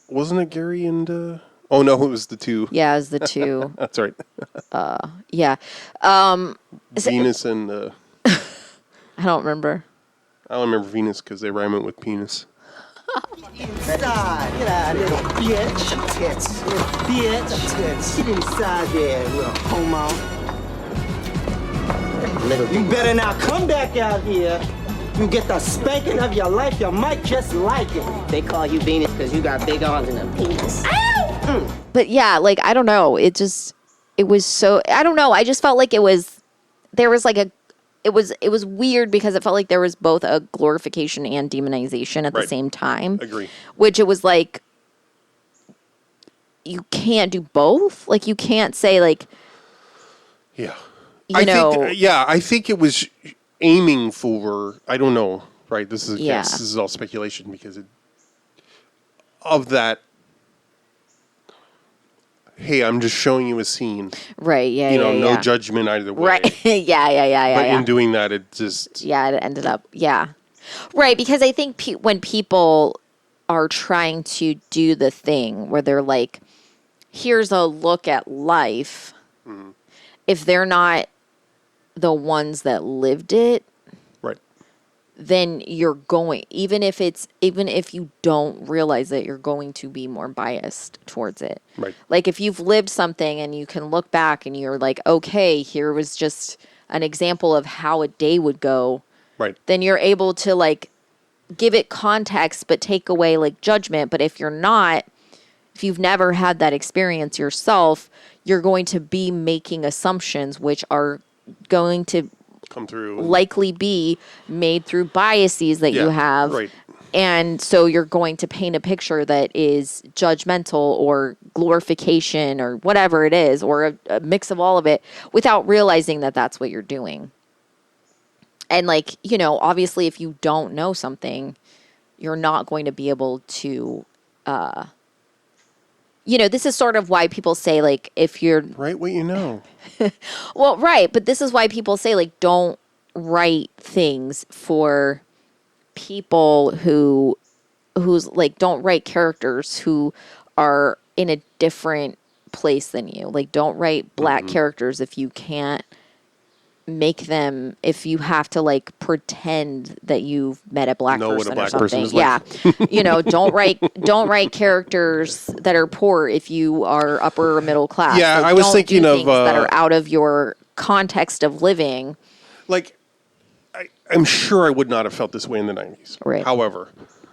Wasn't it Gary and? Oh no, it was the two. Yeah, it was the two. That's right. Yeah. Venus and. I don't remember. I don't remember Venus because they rhyme it with penis. Inside, get out of here, bitch. Tits, bitch. Tits. Get inside there, little homo. You better not come back out here. You get the spanking of your life. You might just like it. They call you Venus because you got big arms and a penis. But yeah, like I don't know. It was so, I don't know. I just felt like it was weird because it felt like there was both a glorification and demonization at the same time. Agree. Which it was like, you can't do both. Like you can't say like, yeah, I think it was aiming for, I don't know, right? This is a guess. This is all speculation because of that. hey, I'm just showing you a scene. Right. Yeah. No judgment either way. Right. yeah. But in doing that, it just it ended up right, because I think when people are trying to do the thing where they're like, here's a look at life, if they're not the ones that lived it, right, then you're going, even if you don't realize it, you're going to be more biased towards it. Right. Like if you've lived something and you can look back and you're like, okay, here was just an example of how a day would go. Right. Then you're able to like give it context, but take away like judgment. But if you've never had that experience yourself, you're going to be making assumptions, which are going to come through, likely be made through biases that you have. Right. And so you're going to paint a picture that is judgmental or glorification or whatever it is, or a mix of all of it, without realizing that that's what you're doing. And like, obviously if you don't know something, you're not going to be able to, this is sort of why people say like, if you're right, what you know. Well, right. But this is why people say like, don't write things for people who's like, don't write characters who are in a different place than you. Like, don't write black characters if you can't make them, if you have to like pretend that you've met a black person or something. Don't write characters that are poor if you are upper or middle class. Yeah, like, I was thinking of that are out of your context of living. Like, I'm sure I would not have felt this way in the 90s. Right. However,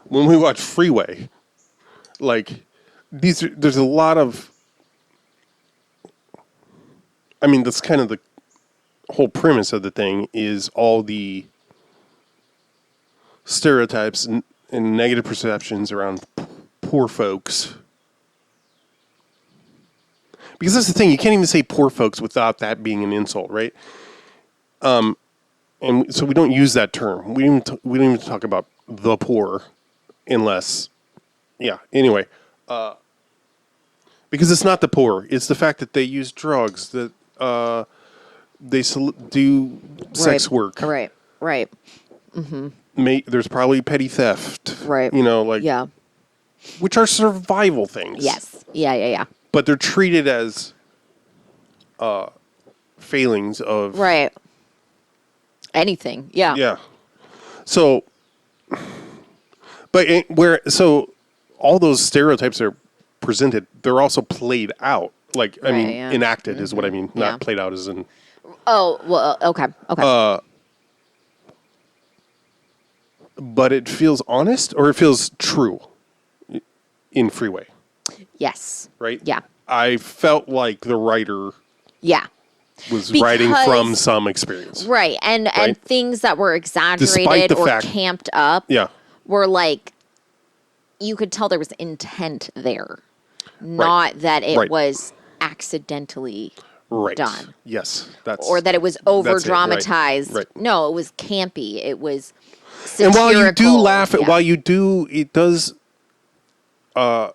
when we watch Freeway, like there's a lot of, I mean, that's kind of the whole premise of the thing is all the stereotypes and negative perceptions around poor folks. Because that's the thing, you can't even say poor folks without that being an insult, right? And so we don't use that term. We don't even talk about the poor unless, anyway. Because it's not the poor. It's the fact that they use drugs, that they do sex work. Right. Mm-hmm. There's probably petty theft. Right. Which are survival things. Yes. Yeah. But they're treated as failings of... Right. Anything. Yeah. Yeah. So... So all those stereotypes are presented, they're also played out. Like, I mean, enacted is what I mean. Not played out as in... Oh, well, okay. But it feels honest, or it feels true in Freeway. Yes. Right? Yeah. I felt like the writer was writing from some experience. Right. And things that were exaggerated or camped up were like, you could tell there was intent there. Not that it was accidentally done. Yes. Or that it was over dramatized. Right. No, it was campy. It was satirical. And while you do laugh at, it does, it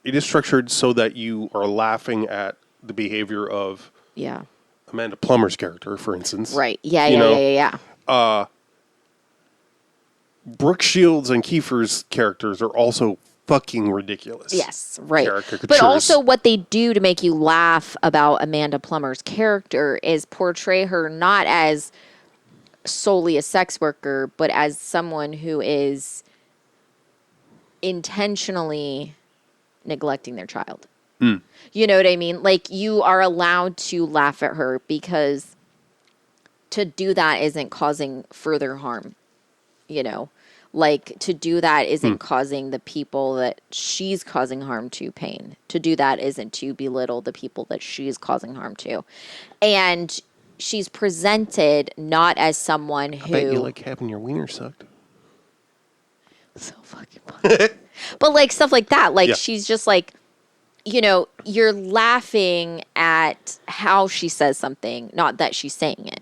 is structured so that you are laughing at the behavior of Amanda Plummer's character, for instance. Right. Yeah. Brooke Shields and Kiefer's characters are also fucking ridiculous. Yes, right. But also what they do to make you laugh about Amanda Plummer's character is portray her not as solely a sex worker, but as someone who is intentionally neglecting their child. You know what I mean? Like, you are allowed to laugh at her because to do that isn't causing further harm, Like, to do that isn't causing the people that she's causing harm to pain. To do that isn't to belittle the people that she's causing harm to. And she's presented not as someone who... I bet you like having your wiener sucked. So fucking funny. But, like, stuff like that. Like, she's just like, you're laughing at how she says something, not that she's saying it.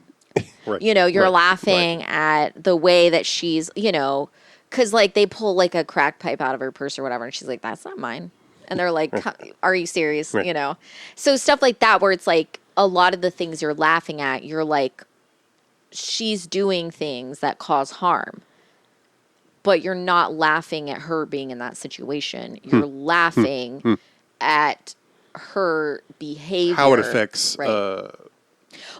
Right. You're laughing at the way that she's, because, like, they pull, like, a crack pipe out of her purse or whatever, and she's like, that's not mine. And they're like, are you serious? Right. You know? So stuff like that where it's like a lot of the things you're laughing at, you're like, she's doing things that cause harm. But you're not laughing at her being in that situation. You're laughing at her behavior. How it affects... Right.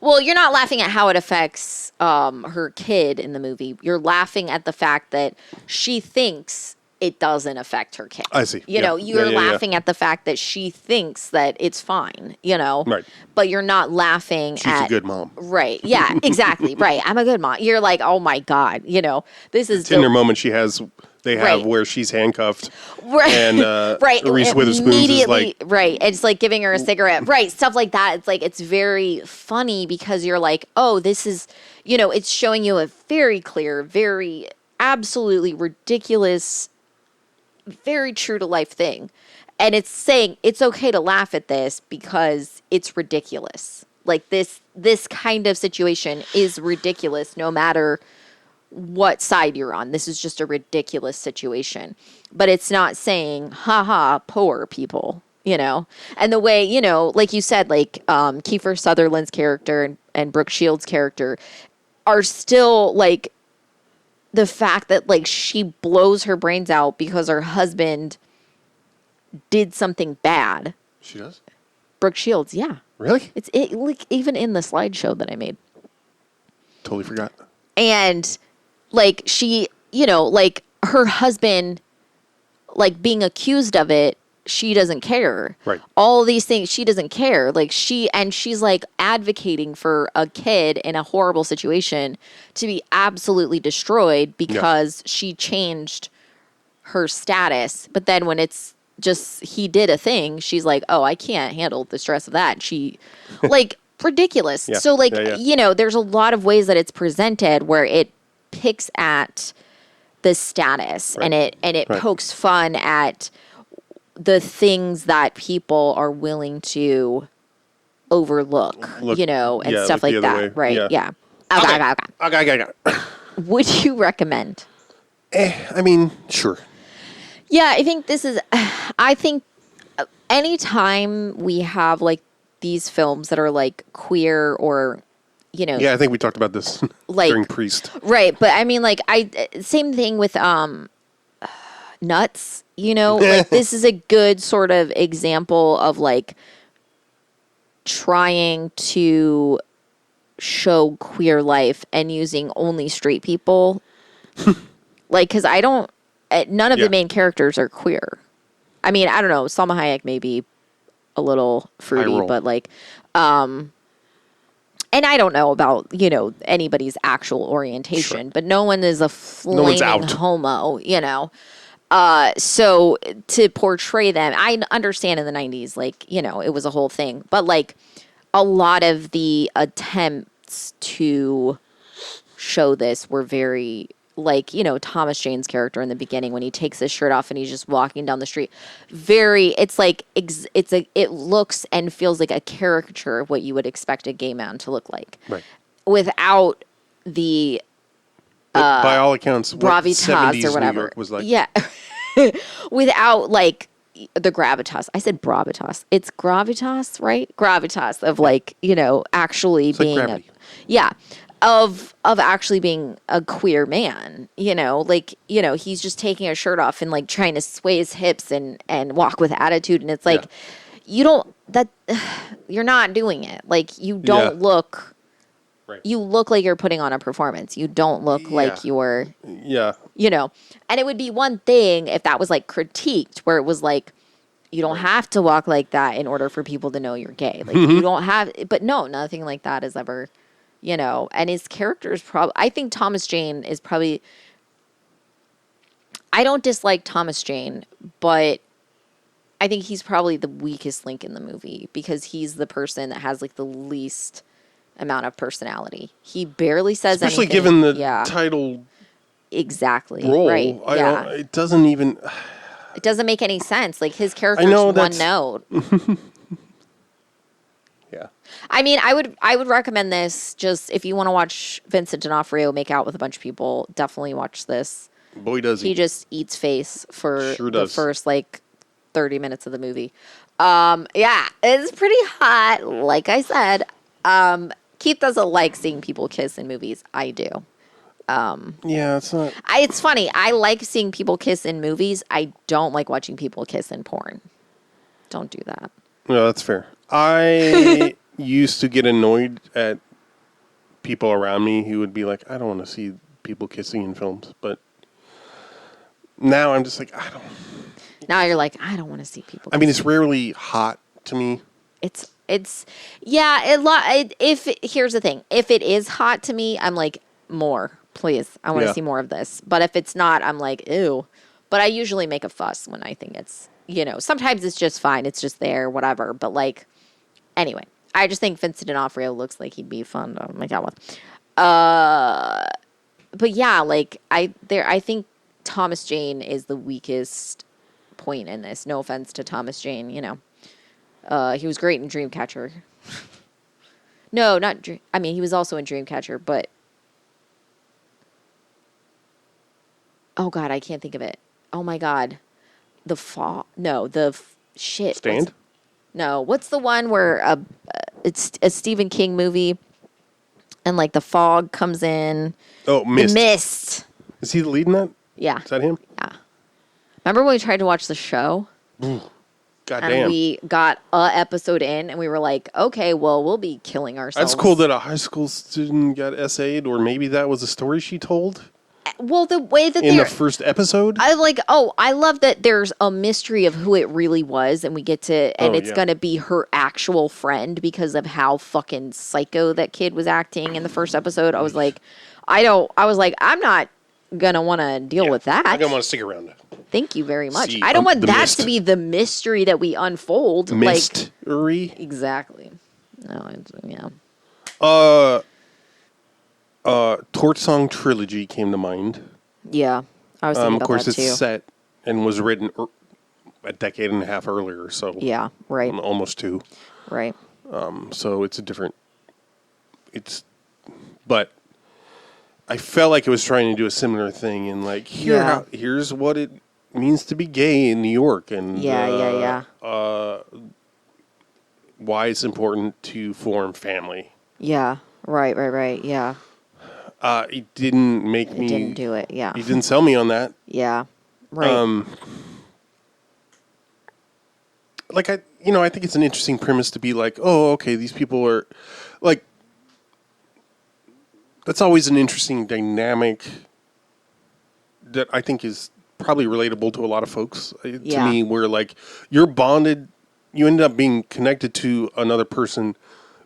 Well, you're not laughing at how it affects her kid in the movie. You're laughing at the fact that she thinks it doesn't affect her kid. I see. You know, you're laughing at the fact that she thinks that it's fine, you know. Right. But you're not laughing She's a good mom. Right. Yeah, exactly. Right. I'm a good mom. You're like, oh my God, you know, this is Tender moment they have where she's handcuffed. Right. And right. Reese Witherspoon is like... Right. It's like giving her a cigarette. Right. Stuff like that. It's like, it's very funny because you're like, oh, this is, you know, it's showing you a very clear, very absolutely ridiculous, very true to life thing. And it's saying it's okay to laugh at this because it's ridiculous. Like this kind of situation is ridiculous no matter what side you're on. This is just a ridiculous situation. But it's not saying, haha, poor people, you know? And the way, you know, like you said, like Kiefer Sutherland's character and Brooke Shields' character are still like the fact that like she blows her brains out because her husband did something bad. She does? Brooke Shields, yeah. Really? It's like even in the slideshow that I made. Totally forgot. And like she, you know, like her husband, like being accused of it, she doesn't care. Right. All these things, she doesn't care. Like she's like advocating for a kid in a horrible situation to be absolutely destroyed because she changed her status. But then when it's just, he did a thing, she's like, oh, I can't handle the stress of that. She like ridiculous. Yeah. So like, Yeah. you know, there's a lot of ways that it's presented where it picks at the status and it pokes fun at the things that people are willing to overlook, you know, and stuff like that. Right. Yeah. Okay. Would you recommend? I mean, sure. Yeah, I think anytime we have like these films that are like queer or, you know. Yeah, I think we talked about this like, during Priest. Right. But I mean, like, same thing with Nuts, you know, like this is a good sort of example of like trying to show queer life and using only straight people. Like, because none of the main characters are queer. I mean, I don't know. Selma Hayek may be a little fruity, but like, and I don't know about, you know, anybody's actual orientation, but no one is a flaming homo, you know. So to portray them, I understand in the 90s, like, you know, it was a whole thing, but like a lot of the attempts to show this were very, like, you know, Thomas Jane's character in the beginning when he takes his shirt off and he's just walking down the street. It's like, it looks and feels like a caricature of what you would expect a gay man to look like. Right. Without the, by all accounts, what gravitas 70s or whatever New York was like. Yeah. Without like the gravitas. I said gravitas. It's gravitas, right? Gravitas of like, you know, actually it's being like of actually being a queer man, you know, like, you know, he's just taking his shirt off and like trying to sway his hips and walk with attitude. And it's like, you're not doing it. Like you don't look, you look like you're putting on a performance. You don't look like you're, you know, and it would be one thing if that was like critiqued where it was like, you don't have to walk like that in order for people to know you're gay. Like you don't have, but no, nothing like that is ever, you know, and his character is I think Thomas Jane is probably, I don't dislike Thomas Jane, but I think he's probably the weakest link in the movie because he's the person that has like the least amount of personality. He barely says especially anything. Given the title exactly role. Right. It doesn't even. It doesn't make any sense. Like his character's one note. Yeah. I mean, I would recommend this just if you want to watch Vincent D'Onofrio make out with a bunch of people, definitely watch this. Boy, does he. He just eats face for the first like 30 minutes of the movie. Yeah, it's pretty hot. Like I said, Keith doesn't like seeing people kiss in movies. I do. Yeah, it's not. It's funny. I like seeing people kiss in movies. I don't like watching people kiss in porn. Don't do that. No, that's fair. I used to get annoyed at people around me who would be like, I don't want to see people kissing in films. But now I'm just like, I don't. Now you're like, I don't want to see people kissing. I mean, it's rarely hot to me. Here's the thing. If it is hot to me, I'm like, more, please. I want to see more of this. But if it's not, I'm like, ew. But I usually make a fuss when I think it's, sometimes it's just fine. It's just there, whatever. But like, anyway, I just think Vincent D'Onofrio looks like he'd be fun to make out with. But yeah, like I think Thomas Jane is the weakest point in this. No offense to Thomas Jane, he was great in Dreamcatcher. No, not Dream. I mean, he was also in Dreamcatcher, but oh god, I can't think of it. Oh my god, the fall. No, shit. Stand. What's the one where it's a Stephen King movie, and like the fog comes in. Oh, Mist. The Mist. Is he the lead in that? Yeah. Is that him? Yeah. Remember when we tried to watch the show? God and damn. we got a episode in, and we were like, okay, well, we'll be killing ourselves. That's cool that a high school student got essayed, or maybe that was a story she told. Well, the way that in the first episode, I love that there's a mystery of who it really was, and we get to, and it's gonna be her actual friend because of how fucking psycho that kid was acting in the first episode. I was like, I'm not gonna want to deal with that. I'm gonna want to stick around. Thank you very much. I don't want that to be the mystery that we unfold. Mystery? Like, exactly. No, yeah. Torch Song Trilogy came to mind. Yeah, I was thinking about of course, that too. it's set and was written a decade and a half earlier. So yeah, right, almost two. Right. So it's a different. But I felt like it was trying to do a similar thing, and like here's what it means to be gay in New York, and why it's important to form family. Yeah. Right. Yeah. It didn't make me. It didn't do it. Yeah. He didn't sell me on that. Yeah. Right. Like I think it's an interesting premise to be like, oh, okay, these people are like. That's always an interesting dynamic that I think is probably relatable to a lot of folks. To me, where like you're bonded, you end up being connected to another person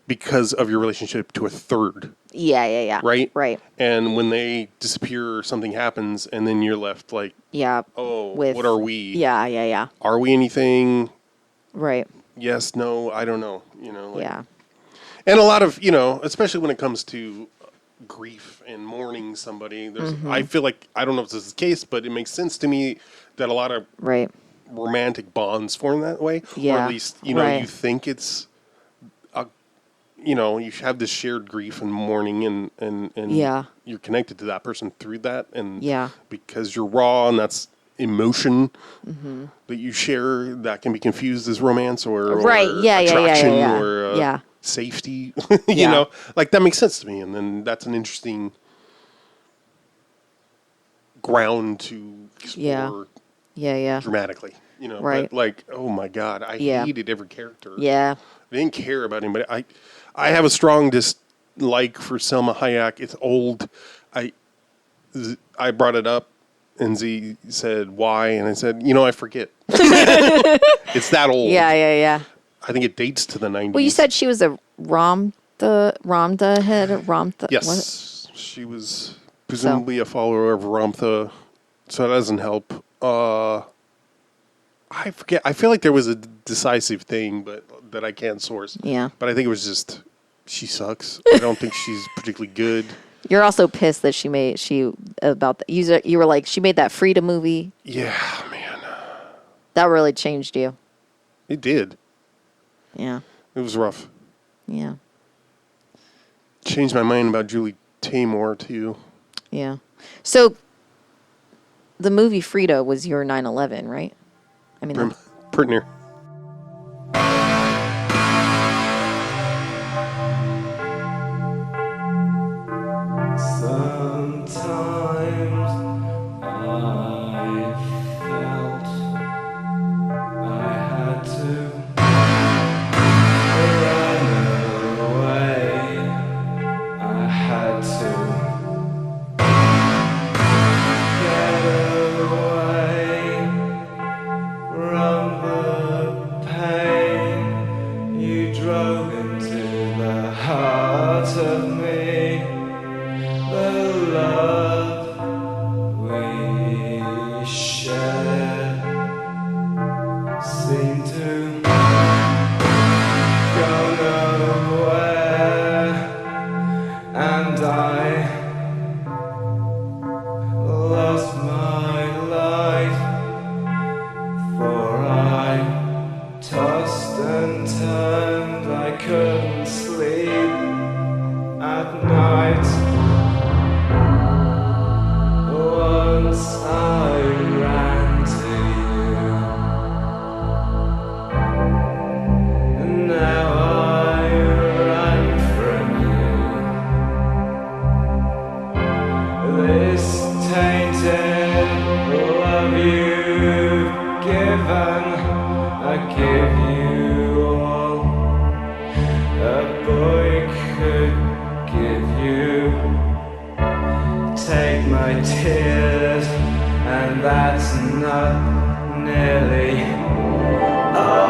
because of your relationship to a third. Yeah. Right. And when they disappear or something happens, and then you're left like, what are we? Yeah. Are we anything? Right. Yes, no, I don't know. And a lot of, especially when it comes to grief and mourning somebody, I feel like, I don't know if this is the case, but it makes sense to me that a lot of romantic bonds form that way. Or at least, you think it's, you have this shared grief and mourning and you're connected to that person through that. And because you're raw and that's emotion that you share, that can be confused as romance or attraction or safety. You know, like that makes sense to me. And then that's an interesting ground to explore dramatically. But like, oh my God, I hated every character. Yeah. I didn't care about anybody. I have a strong dislike for Selma Hayek. It's old. I brought it up, and Z said, why? And I said, I forget. It's that old. Yeah. I think it dates to the 90s. Well, you said she was a Ramda head? Ramtha? Yes. She was presumably a follower of Ramtha, so that doesn't help. I forget. I feel like there was a decisive thing, but that I can't source. Yeah. But I think it was just, she sucks. I don't think she's particularly good. You're also pissed that she made you were like, she made that Frida movie. Yeah, man. That really changed you. It did. Yeah. It was rough. Yeah. Changed my mind about Julie Taymor too. Yeah. So the movie Frida was your 9/11, right? I mean, partner. Sometimes I felt I had to run away. I had to get away from the pain you drove into the heart of me. The love we shared seemed to go nowhere, and I lost my life, for I tossed and turned. I couldn't sleep at night. Once I ran to you, and now I run from you. This tainted love you've given, I give you all a boy could give you. Take my tears, and that's not nearly all.